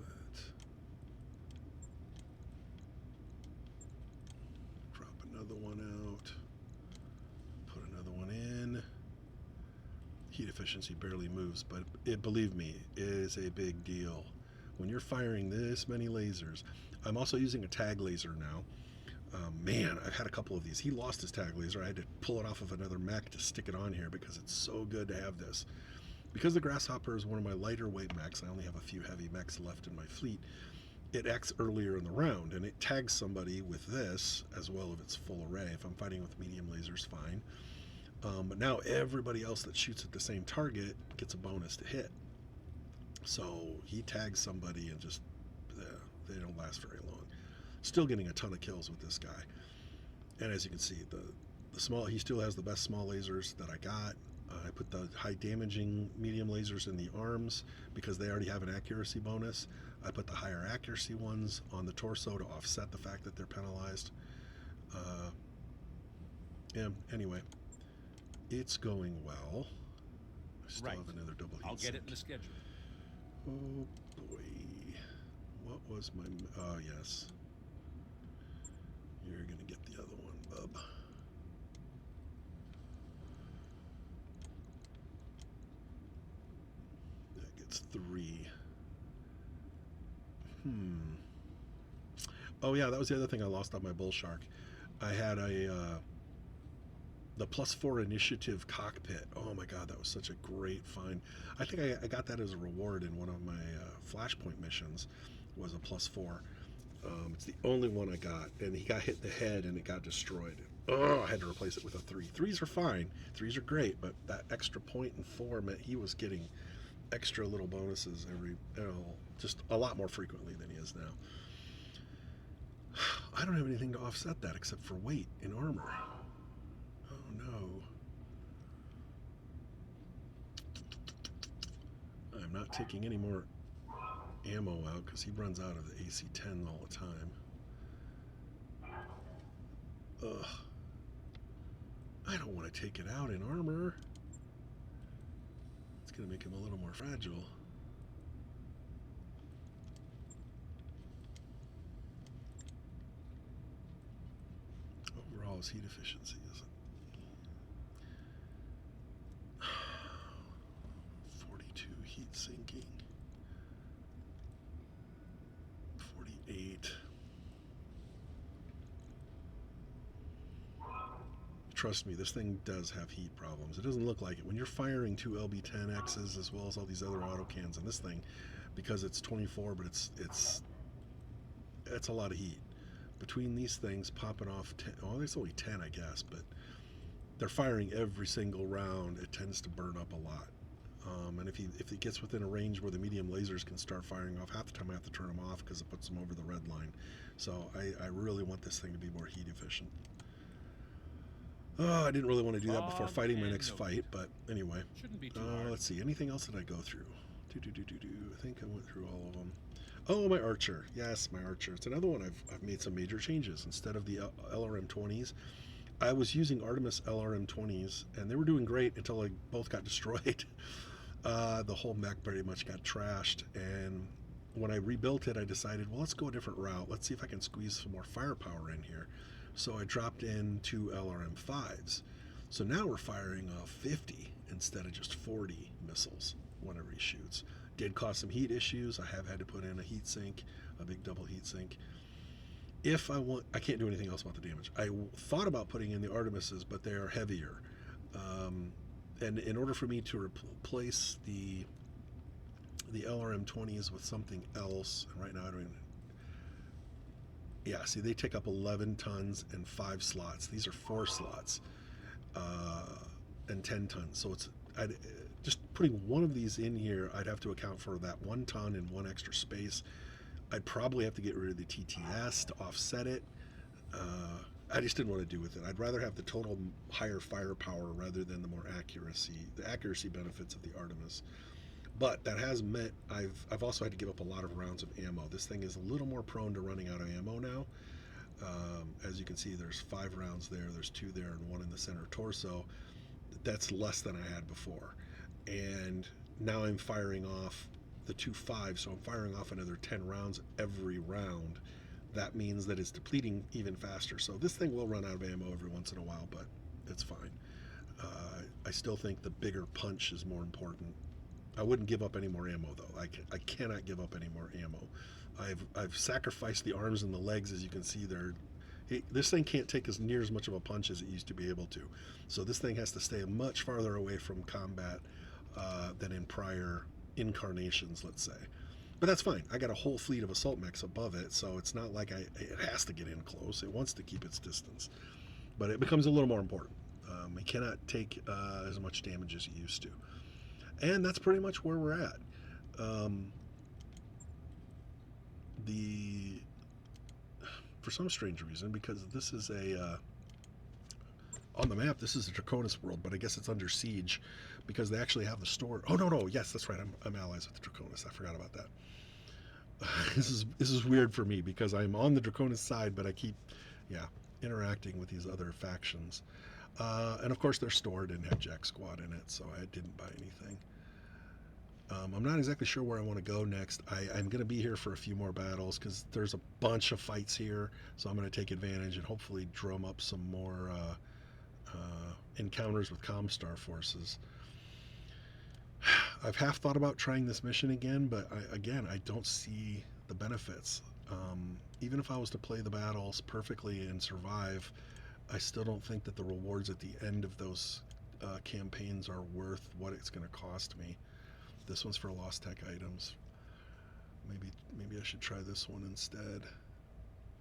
Drop another one out. Put another one in. Heat efficiency barely moves, but believe me, it is a big deal. When you're firing this many lasers, I'm also using a tag laser now. Man, I've had a couple of these. He lost his tag laser. I had to pull it off of another mech to stick it on here because it's so good to have this. Because the Grasshopper is one of my lighter weight mechs, I only have a few heavy mechs left in my fleet. It acts earlier in the round, and it tags somebody with this as well if it's full array. If I'm fighting with medium lasers, fine. But now everybody else that shoots at the same target gets a bonus to hit. So he tags somebody and just, they don't last very long. Still getting a ton of kills with this guy. And as you can see, the small, he still has the best small lasers that I got. I put the high damaging medium lasers in the arms because they already have an accuracy bonus. I put the higher accuracy ones on the torso to offset the fact that they're penalized. Yeah, anyway, it's going well. I still have another double heat I'll get it sink. in the schedule. Oh boy. What was my... Oh, yes. You're going to get the other one, bub. That gets 3. Oh, yeah, that was the other thing I lost on my Bull Shark. I had the +4 initiative cockpit. Oh my god, that was such a great find. I think I got that as a reward in one of my Flashpoint missions, was a +4. It's the only one I got, and he got hit in the head and it got destroyed. Oh, I had to replace it with a 3. 3s are fine. 3s are great, but that extra point and 4 meant he was getting extra little bonuses just a lot more frequently than he is now. I don't have anything to offset that except for weight and armor. Oh no. I'm not taking any more ammo out because he runs out of the AC-10 all the time. Ugh. I don't want to take it out in armor. It's going to make him a little more fragile. Overall, his heat efficiency isn't. 42 heat sinking. 48. Trust me, this thing does have heat problems. It doesn't look like it. When you're firing two LB-10Xs as well as all these other autocans in this thing, because it's 24, but it's a lot of heat. Between these things popping off 10, well, there's only 10, I guess, but they're firing every single round. It tends to burn up a lot. And if it gets within a range where the medium lasers can start firing off, half the time I have to turn them off because it puts them over the red line. So I really want this thing to be more heat efficient. Oh, I didn't really want to do that before fighting my next fight, but anyway. Shouldn't be too hard. Let's see. Anything else that I go through? I think I went through all of them. Oh, my Archer. Yes, my Archer. It's another one I've made some major changes. Instead of the LRM-20s, I was using Artemis LRM-20s, and they were doing great until they both got destroyed. The whole mech pretty much got trashed, and when I rebuilt it, I decided, well, let's go a different route. Let's see if I can squeeze some more firepower in here. So I dropped in two LRM-5s. So now we're firing off 50 instead of just 40 missiles whenever he shoots. Did cause some heat issues. I have had to put in a heat sink, a big double heat sink. If I want, I can't do anything else about the damage. I thought about putting in the Artemises, but they are heavier. And in order for me to replace the LRM-20s with something else, and right now I don't even. Yeah, see, they take up 11 tons and 5 slots. These are 4 slots and 10 tons. So it's just putting one of these in here, I'd have to account for that 1 ton and 1 extra space. I'd probably have to get rid of the TTS to offset it. I just didn't want to do with it. I'd rather have the total higher firepower rather than the more accuracy benefits of the Artemis. But that has meant I've also had to give up a lot of rounds of ammo. This thing is a little more prone to running out of ammo now. As you can see, there's 5 rounds there, there's 2 there, and 1 in the center torso. That's less than I had before. And now I'm firing off the 2 5s, so I'm firing off another 10 rounds every round. That means that it's depleting even faster. So this thing will run out of ammo every once in a while, but it's fine. I still think the bigger punch is more important. I wouldn't give up any more ammo, though. I cannot give up any more ammo. I've sacrificed the arms and the legs, as you can see there. This thing can't take as near as much of a punch as it used to be able to. So this thing has to stay much farther away from combat than in prior incarnations, let's say. But that's fine. I got a whole fleet of assault mechs above it, so it's not like it has to get in close. It wants to keep its distance. But it becomes a little more important. It cannot take as much damage as it used to. And that's pretty much where we're at. For some strange reason, because this is on the map, this is a Draconis world, but I guess it's under siege because they actually have the store. Oh, no, yes, that's right. I'm allies with the Draconis. I forgot about that. This is weird for me because I'm on the Draconis side, but I keep, interacting with these other factions. And of course, their store didn't have Jack Squad in it, so I didn't buy anything. I'm not exactly sure where I want to go next. I'm going to be here for a few more battles because there's a bunch of fights here, so I'm going to take advantage and hopefully drum up some more encounters with ComStar forces. I've half thought about trying this mission again, but I don't see the benefits. Even if I was to play the battles perfectly and survive, I still don't think that the rewards at the end of those campaigns are worth what it's going to cost me. This one's for Lost Tech items. Maybe I should try this one instead.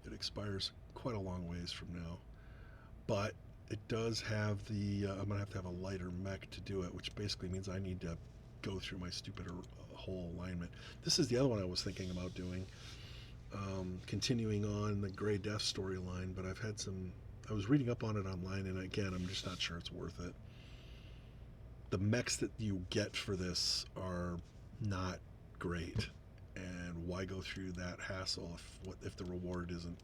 It expires quite a long ways from now. But it does have the, I'm going to have a lighter mech to do it, which basically means I need to go through my stupid whole alignment. This is the other one I was thinking about doing. Continuing on the Grey Death storyline, but I was reading up on it online, and again, I'm just not sure it's worth it. The mechs that you get for this are not great, And why go through that hassle if the reward isn't,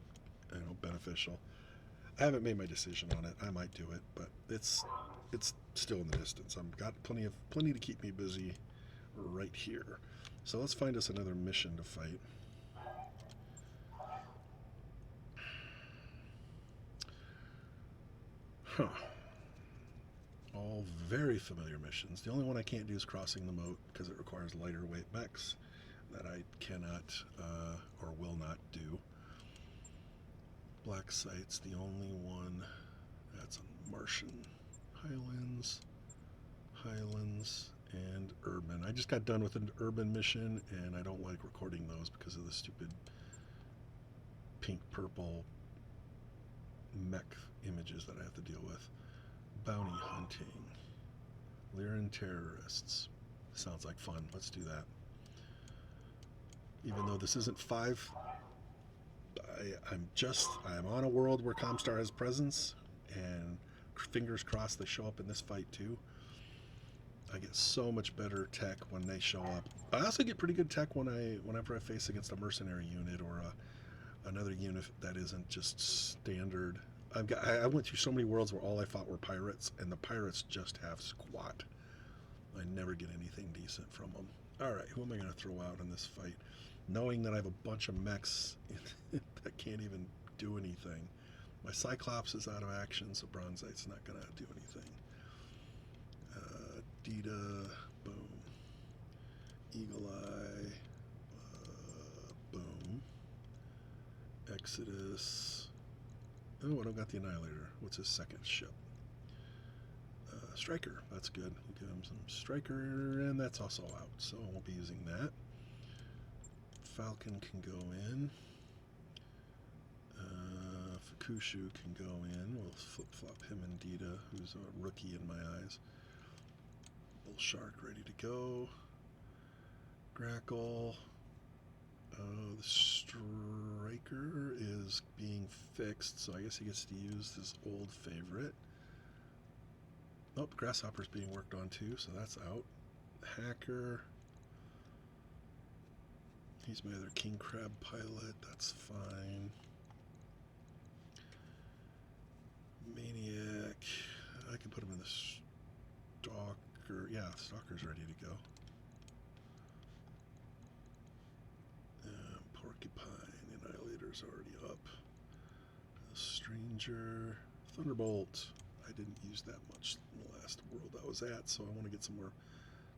beneficial? I haven't made my decision on it. I might do it, but it's still in the distance. I've got plenty to keep me busy right here. So let's find us another mission to fight. Huh. All very familiar missions. The only one I can't do is crossing the moat because it requires lighter weight mechs that I cannot or will not do. Black Site's the only one. That's a Martian. Highlands, and Urban. I just got done with an Urban mission, and I don't like recording those because of the stupid pink-purple mech images that I have to deal with. Bounty hunting. Lyran terrorists. Sounds like fun. Let's do that. Even though this isn't 5, I'm on a world where ComStar has presence, and fingers crossed they show up in this fight too. I get so much better tech when they show up. I also get pretty good tech whenever I face against a mercenary unit or another unit that isn't just standard. I went through so many worlds where all I fought were pirates, and the pirates just have squat. I never get anything decent from them. Alright, who am I going to throw out in this fight? Knowing that I have a bunch of mechs that can't even do anything. My Cyclops is out of action, so Bronzite's not going to do anything. Dita, boom. Eagle Eye, boom. Exodus. Oh, I don't got the Annihilator. What's his second ship? Striker. That's good. We'll give him some Striker, and that's also out, so I won't be using that. Falcon can go in. Fukushu can go in. We'll flip-flop him and Dita, who's a rookie in my eyes. Bull Shark ready to go. Grackle. The Striker is being fixed, so I guess he gets to use his old favorite. Nope, Grasshopper's being worked on too, so that's out. Hacker. He's my other King Crab pilot, that's fine. Maniac. I can put him in the Stalker. Yeah, Stalker's ready to go. Porcupine. The Annihilator's already up. Stranger. Thunderbolt. I didn't use that much in the last world I was at, so I want to get some more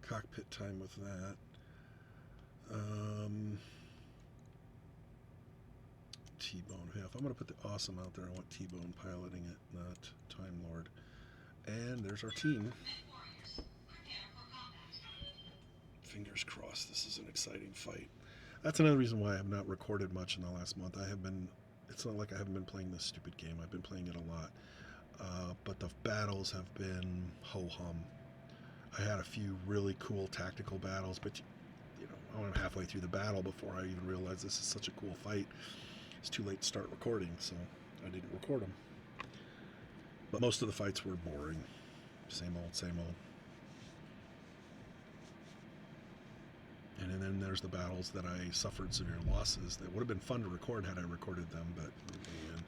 cockpit time with that. T-Bone. Yeah, if I'm going to put the Awesome out there, I want T-Bone piloting it, not Time Lord. And there's our team. Fingers crossed, this is an exciting fight. That's another reason why I have not recorded much in the last month. It's not like I haven't been playing this stupid game. I've been playing it a lot. But the battles have been ho-hum. I had a few really cool tactical battles, but I went halfway through the battle before I even realized this is such a cool fight. It's too late to start recording, so I didn't record them. But most of the fights were boring. Same old, same old. And then there's the battles that I suffered severe losses that would have been fun to record had I recorded them, but man.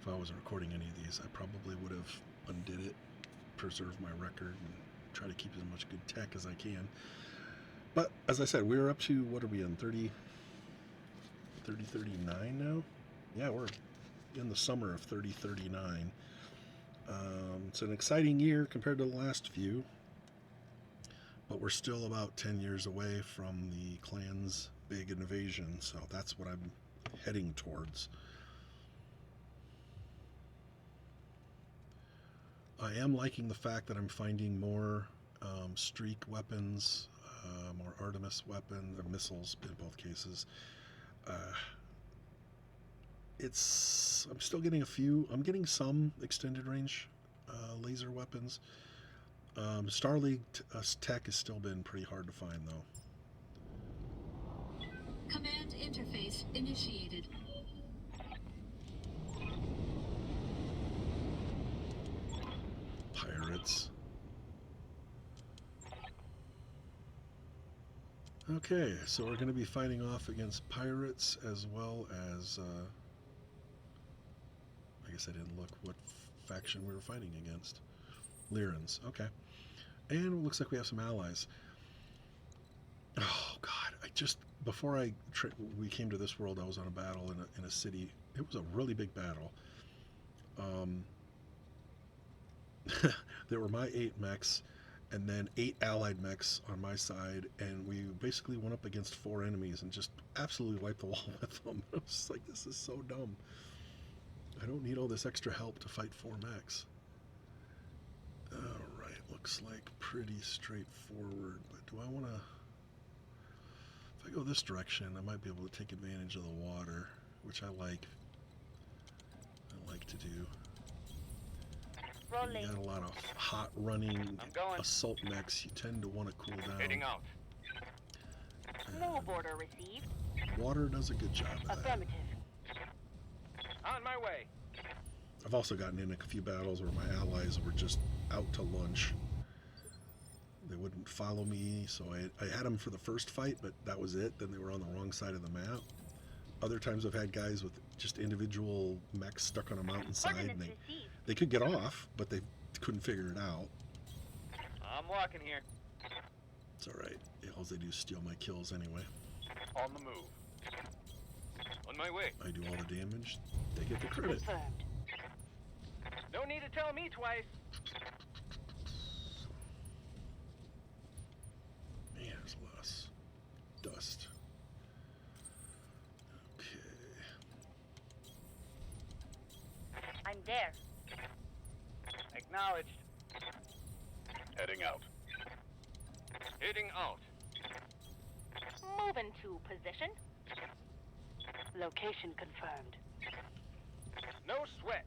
If I wasn't recording any of these, I probably would have undid it, preserved my record, and try to keep as much good tech as I can. But, as I said, we're up to, what are we in, 3039 now? Yeah, we're in the summer of 3039. It's an exciting year compared to the last few, but we're still about 10 years away from the clan's big invasion, so that's what I'm heading towards. I am liking the fact that I'm finding more streak weapons, more Artemis weapons, or missiles in both cases. I'm still getting I'm getting some extended range laser weapons. Star League tech has still been pretty hard to find though. Command interface initiated. Pirates. Okay, so we're going to be fighting off against pirates as well as, I guess I didn't look what faction we were fighting against. Lyrans, okay. And it looks like we have some allies. Oh, God, before we came to this world, I was on a battle in a city. It was a really big battle. There were my 8 mechs, and then 8 allied mechs on my side, and we basically went up against 4 enemies and just absolutely wiped the wall with them. I was just like, this is so dumb. I don't need all this extra help to fight 4 mechs. Alright, looks like pretty straightforward, but do I want to... If I go this direction, I might be able to take advantage of the water, which I like to do. Rolling. You got a lot of hot running I'm going. assault mechs. You tend to want to cool down. Heading out. No border received. Water does a good job of that. Affirmative. On my way. I've also gotten in a few battles where my allies were just out to lunch. They wouldn't follow me, so I had them for the first fight, but that was it. Then they were on the wrong side of the map. Other times I've had guys with just individual mechs stuck on a mountainside, and Ordnance received. they could get off, but they couldn't figure it out. I'm walking here. It's alright. All they do is steal my kills anyway. On the move. On my way. I do all the damage, they get the credit. Confirmed. No need to tell me twice. Man, there's less dust. Okay. I'm there. Acknowledged. Heading out. Heading out. Moving to position. Location confirmed. No sweat.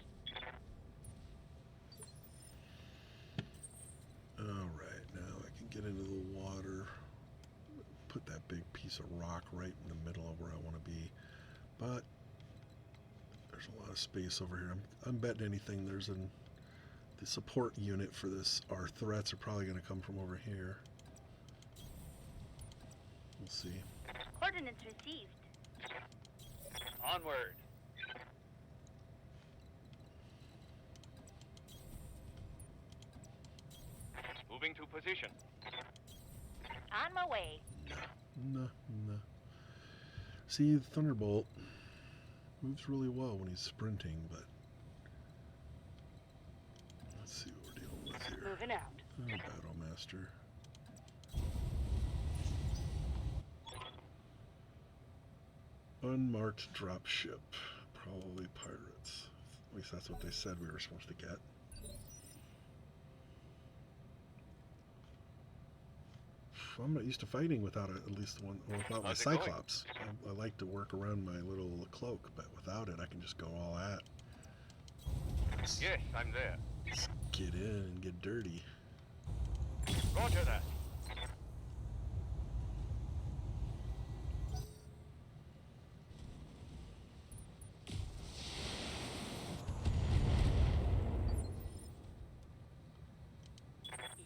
Alright, now I can get into the water. Put that big piece of rock right in the middle of where I want to be. But there's a lot of space over here. I'm betting anything the support unit for this, our threats are probably going to come from over here. We'll see. Ordnance received. Onward. Moving to position. On my way. No. See, the Thunderbolt moves really well when he's sprinting, but let's see what we're dealing with here. Moving out. Oh, Battle Master. Unmarked dropship. Probably pirates. At least that's what they said we were supposed to get. I'm not used to fighting without at least one, or without my How's it going? Cyclops. I like to work around my little cloak, but without it, I can just go all at. Yes, I'm there. Let's get in and get dirty. Roger that.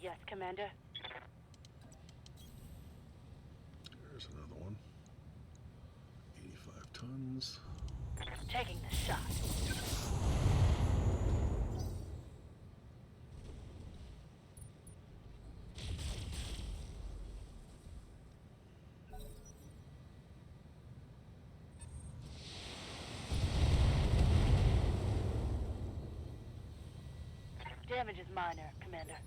Yes, Commander. There's another one. 85 tons. Taking the shot. Damage is minor, Commander.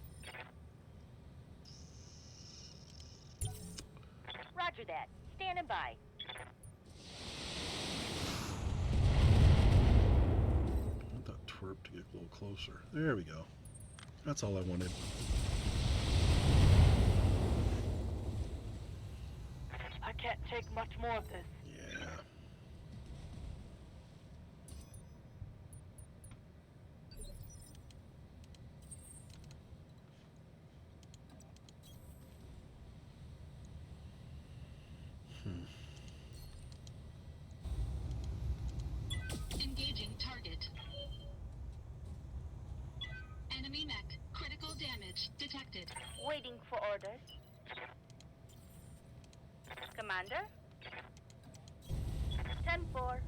Roger that. Standing by. I want that twerp to get a little closer. There we go. That's all I wanted. I can't take much more of this. Yeah. Engaging target. Enemy mech. Critical damage detected. Waiting for orders. Commander? 10-4.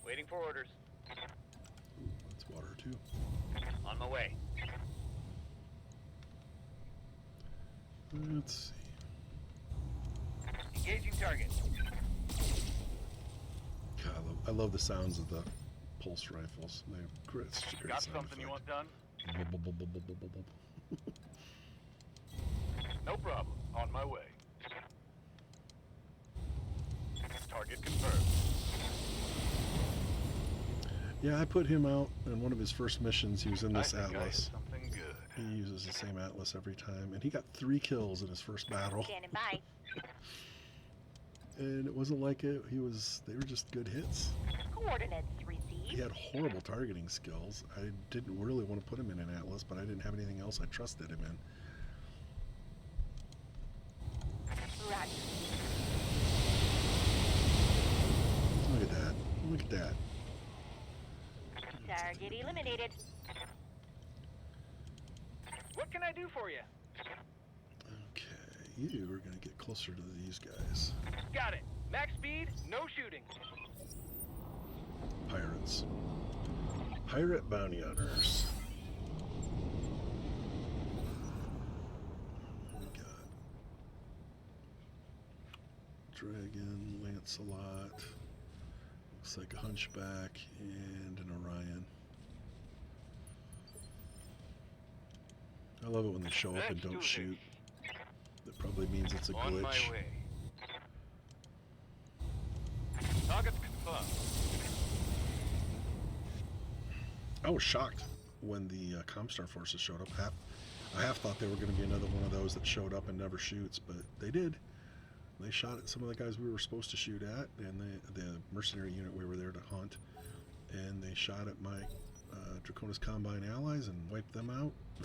Waiting for orders. That's water too. On my way. Let's see. Engaging target. God, I love the sounds of the pulse rifles. They're great. Got something you want done? No problem. On my way. Target confirmed. Yeah, I put him out in one of his first missions. He was in this I think I hit Atlas. something good. He uses the same Atlas every time, and he got 3 kills in his first battle. Standing by. And it wasn't like it. They were just good hits. Coordinates He received. had horrible targeting skills. I didn't really want to put him in an Atlas, but I didn't have anything else I trusted him in. Roger. Look at that. Look at that. Target eliminated. What can I do for you? Okay, you are going to get closer to these guys. Got it. Max speed, no shooting. Pirates. Pirate bounty hunters. We got Dragon, Lancelot, looks like a Hunchback, and an Orion. I love it when they show up and Let's do don't this. shoot. That probably means it's a On my glitch. way. Target's confirmed. I was shocked when the ComStar forces showed up. I half thought they were going to be another one of those that showed up and never shoots, but they did. They shot at some of the guys we were supposed to shoot at, and the mercenary unit we were there to hunt, and they shot at my Draconis Combine allies and wiped them out. I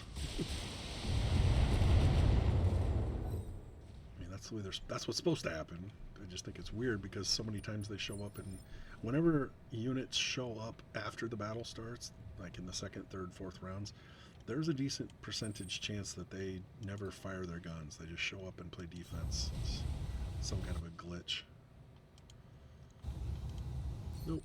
mean, that's the way that's what's supposed to happen. I just think it's weird because so many times they show up, and whenever units show up after the battle starts, like in the second, third, fourth rounds, there's a decent percentage chance that they never fire their guns. They just show up and play defense. It's some kind of a glitch. Nope.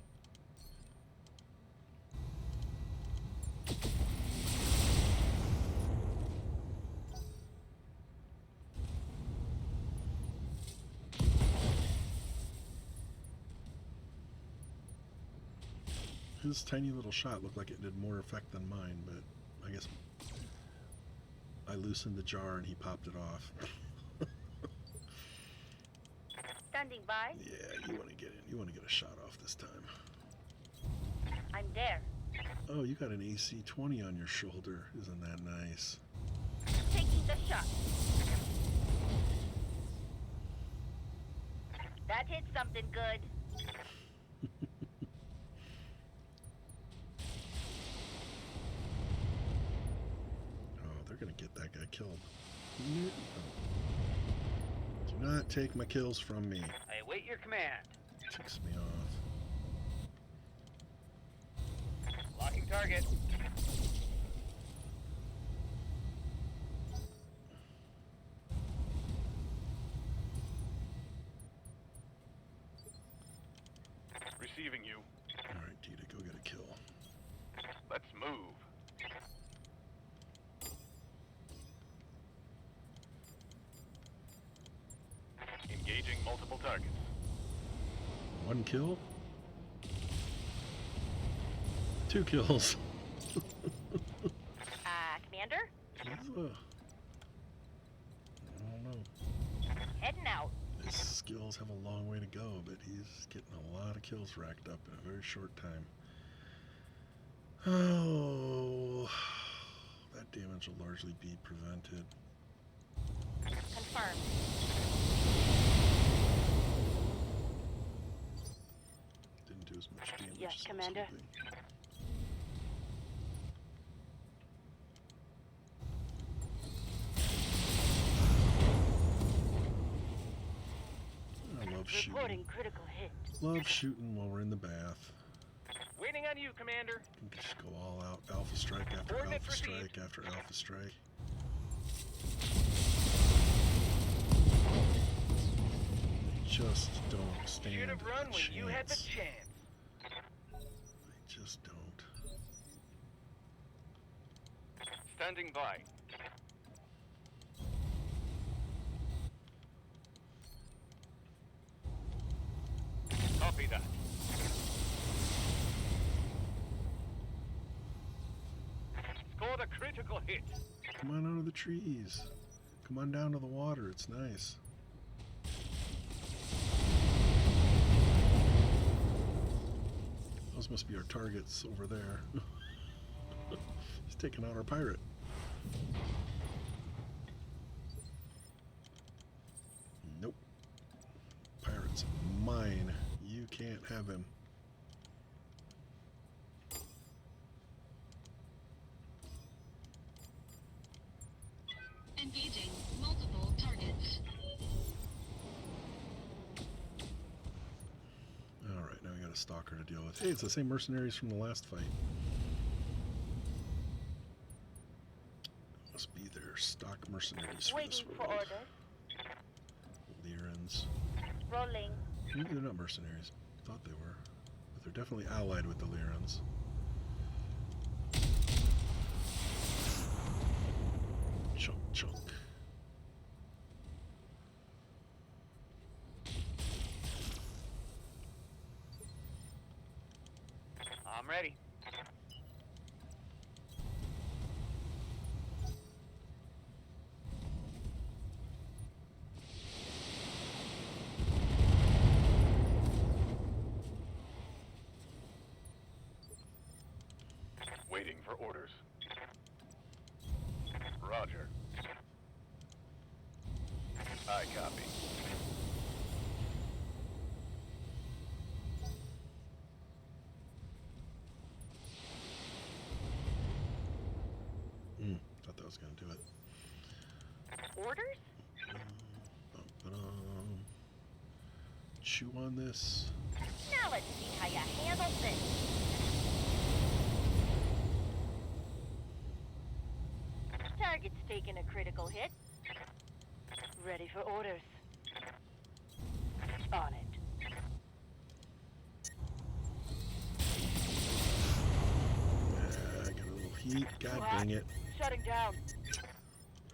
His tiny little shot looked like it did more effect than mine, but I guess I loosened the jar and he popped it off. Standing by. Yeah, you want to get in. You want to get a shot off this time. I'm there. Oh, you got an AC-20 on your shoulder. Isn't that nice? Taking the shot. That hit something good. Oh, they're going to get that guy killed. Do not take my kills from me. I await your command. Ticks me off. Locking target. Receiving you. All right, Dita, go get a kill. Let's move. Engaging multiple targets. 1 kill? 2 kills. Commander? I don't know. Heading out. His skills have a long way to go, but he's getting a lot of kills racked up in a very short time. Oh, that damage will largely be prevented. Confirmed. Didn't do as much damage Yes, as I was Commander. hoping. I love shooting. Reporting critical hit. Love shooting while we're in the bath. Waiting on you, Commander. You can just go all out. Alpha strike after Coordinates alpha strike received. after alpha strike. just don't stand Should have run a when you had the chance. chance. I just don't. Standing by. Copy that. Scored a critical hit. Come on out of the trees. Come on down to the water. It's nice. Those must be our targets over there. He's taking out our pirate. Nope. Pirate's mine. You can't have him. Engaging multiple targets. Alright, now we got a stalker to deal with. Hey, it's the same mercenaries from the last fight. Must be their stock mercenaries for this Waiting for world. orders. Lyrans. Rolling. Maybe they're not mercenaries. Thought they were. But they're definitely allied with the Lyrans. Chunk, chunk. I'm ready. Waiting for orders. Roger. I copy. Thought that was going to do it. Orders? Chew on this. Now let's see how you handle this. Target's taking a critical hit. Ready for orders. On it. I got a little heat. God dang it. Shutting down.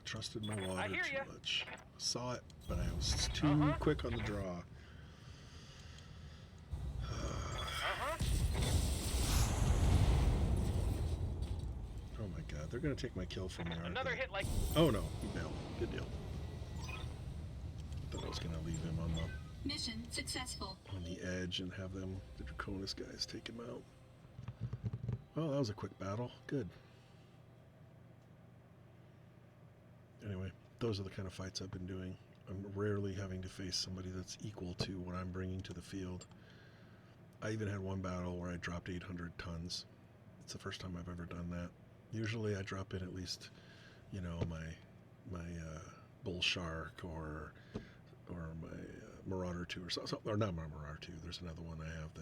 Trusted my water I hear too ya. much. Saw it, but I was too quick on the draw. Oh my god, they're gonna take my kill from me, aren't Another they? hit like Oh no, he bailed. Good deal. Thought I was gonna leave him Mission successful. on the edge and have them, the Draconis guys, take him out. Well, that was a quick battle. Good. Anyway, those are the kind of fights I've been doing. I'm rarely having to face somebody that's equal to what I'm bringing to the field. I even had one battle where I dropped 800 tons. It's the first time I've ever done that. Usually I drop in at least, you know, my bull shark or my marauder 2 or something, or not my marauder 2. There's another one I have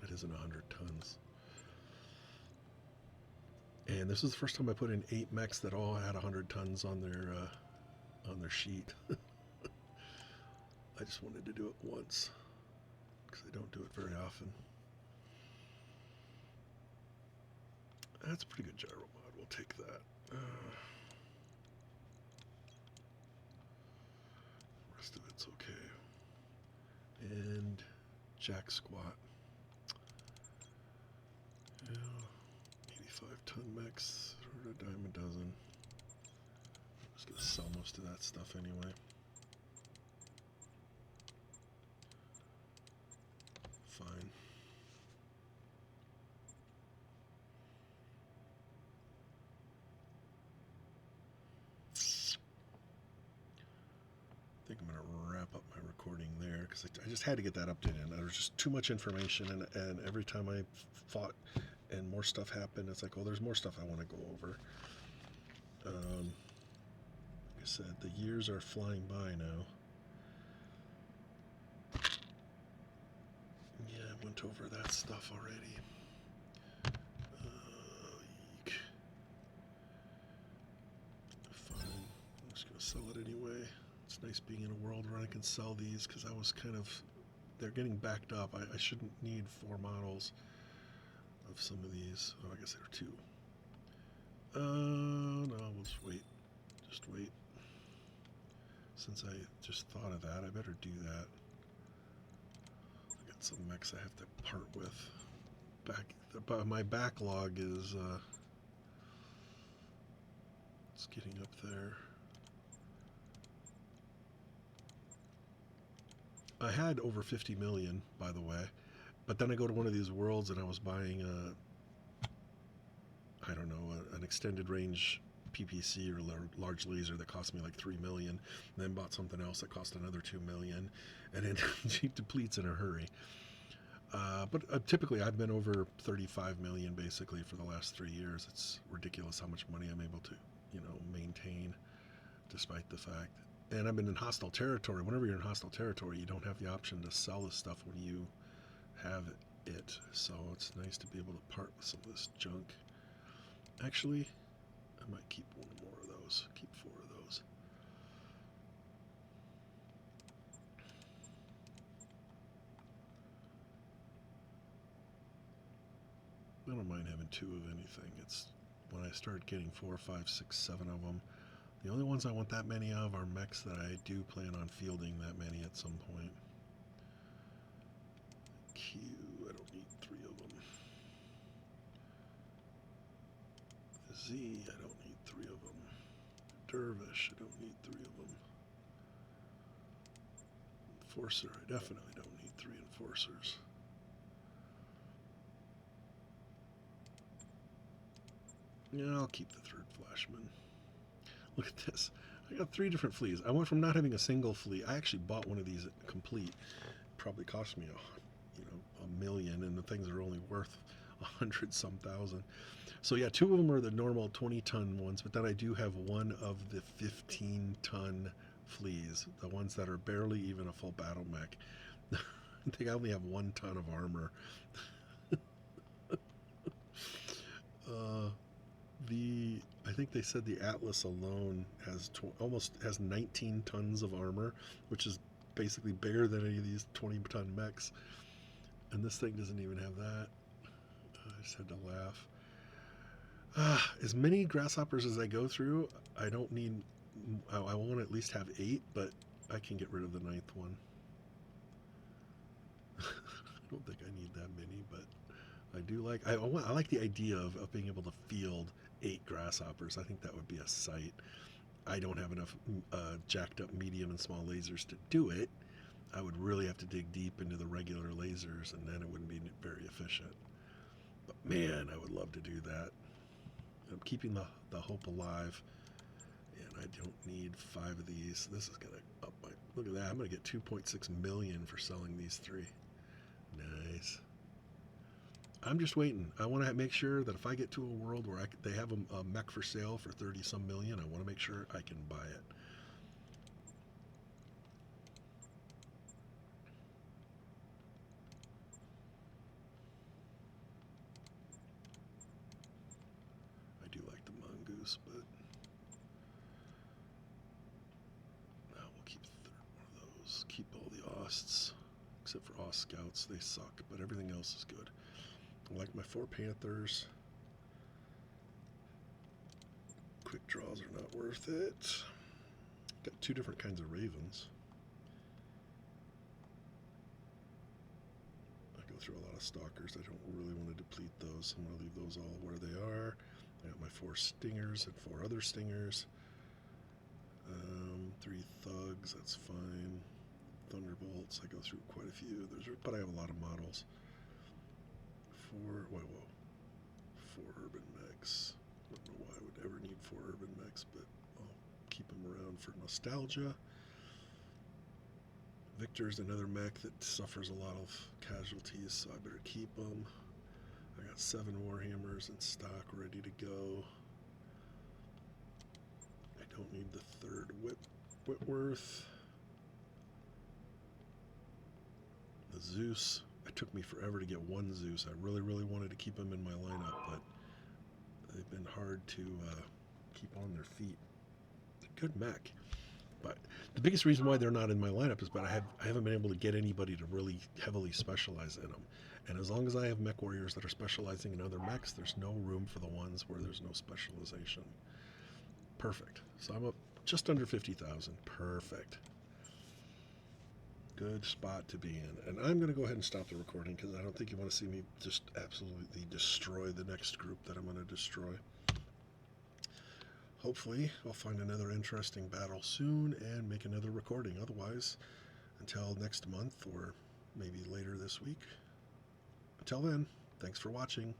that isn't 100 tons. And this is the first time I put in 8 mechs that all had 100 tons on their sheet. I just wanted to do it once because I don't do it very often. That's a pretty good gyro mod. We'll take that. Rest of it's okay. And jack squat. Yeah, 85-ton mechs, or a dime a dozen. I'm just gonna sell most of that stuff anyway. Fine. I think I'm gonna wrap up my recording there because I just had to get that updated. There was just too much information, and every time I fought and more stuff happened, it's like, oh, there's more stuff I want to go over. Like I said, the years are flying by now. Yeah, I went over that stuff already. Eek. Fine. I'm just gonna sell it anyway. It's nice nice being in a world where I can sell these, because I was kind of, they're getting backed up. I shouldn't need 4 models of some of these. Oh, I guess there are 2. No, we'll just wait. Just wait. Since I just thought of that, I better do that. I got some mechs I have to part with. My backlog is it's getting up there. I had over 50 million, by the way, but then I go to one of these worlds and I was buying I don't know, an extended range PPC or large laser that cost me like 3 million, and then bought something else that cost another 2 million, and it depletes in a hurry. But typically I've been over 35 million basically for the last 3 years. It's ridiculous how much money I'm able to, maintain despite the fact. And I've been in hostile territory. Whenever you're in hostile territory, you don't have the option to sell this stuff when you have it. So it's nice to be able to part with some of this junk. Actually, I might keep 1 more of those. Keep 4 of those. I don't mind having 2 of anything. It's when I start getting 4, 5, 6, 7 of them. The only ones I want that many of are mechs that I do plan on fielding that many at some point. Q, I don't need 3 of them. Z, I don't need 3 of them. Dervish, I don't need 3 of them. Enforcer, I definitely don't need 3 enforcers. Yeah, I'll keep the 3rd flashman. Look at this. I got 3 different fleas. I went from not having a single flea. I actually bought one of these complete. Probably cost me a million, and the things are only worth 100-some thousand. So yeah, 2 of them are the normal 20-ton ones, but then I do have 1 of the 15-ton fleas, the ones that are barely even a full battle mech. I think I only have 1 ton of armor. I think they said the Atlas alone has almost has 19 tons of armor, which is basically bigger than any of these 20-ton mechs. And this thing doesn't even have that. I just had to laugh. As many grasshoppers as I go through, I don't need. I want to at least have 8, but I can get rid of the 9th one. I don't think I need that many, but I do like. I like the idea of being able to field 8 grasshoppers. I think that would be a sight. I don't have enough jacked up medium and small lasers to do it. I would really have to dig deep into the regular lasers, and then it wouldn't be very efficient. But man, I would love to do that. I'm keeping the hope alive, and I don't need 5 of these. This is gonna up my. Look at that. I'm gonna get 2.6 million for selling these 3. Nice. I'm just waiting. I want to make sure that if I get to a world where they have a mech for sale for 30-some million, I want to make sure I can buy it. I do like the mongoose, but now we'll keep the 3rd one of those. Keep all the Osts, except for Ost Scouts. They suck, but everything else is good. I like my 4 Panthers. Quick draws are not worth it. Got 2 different kinds of ravens. I go through a lot of stalkers. I don't really want to deplete those. I'm going to leave those all where they are. I got my 4 stingers and 4 other stingers. 3 thugs, that's fine. Thunderbolts, I go through quite a few. But I have a lot of models. 4 urban mechs. I don't know why I would ever need 4 urban mechs, but I'll keep them around for nostalgia. Victor's another mech that suffers a lot of casualties, so I better keep them. I got 7 Warhammers in stock ready to go. I don't need the 3rd Whitworth. The Zeus. It took me forever to get 1 Zeus. I really, really wanted to keep them in my lineup, but they've been hard to keep on their feet. Good mech. But the biggest reason why they're not in my lineup is that I haven't been able to get anybody to really heavily specialize in them. And as long as I have mech warriors that are specializing in other mechs, there's no room for the ones where there's no specialization. Perfect. So I'm up just under 50,000. Perfect. Good spot to be in. And I'm going to go ahead and stop the recording because I don't think you want to see me just absolutely destroy the next group that I'm going to destroy. Hopefully, I'll find another interesting battle soon and make another recording. Otherwise, until next month or maybe later this week. Until then, thanks for watching.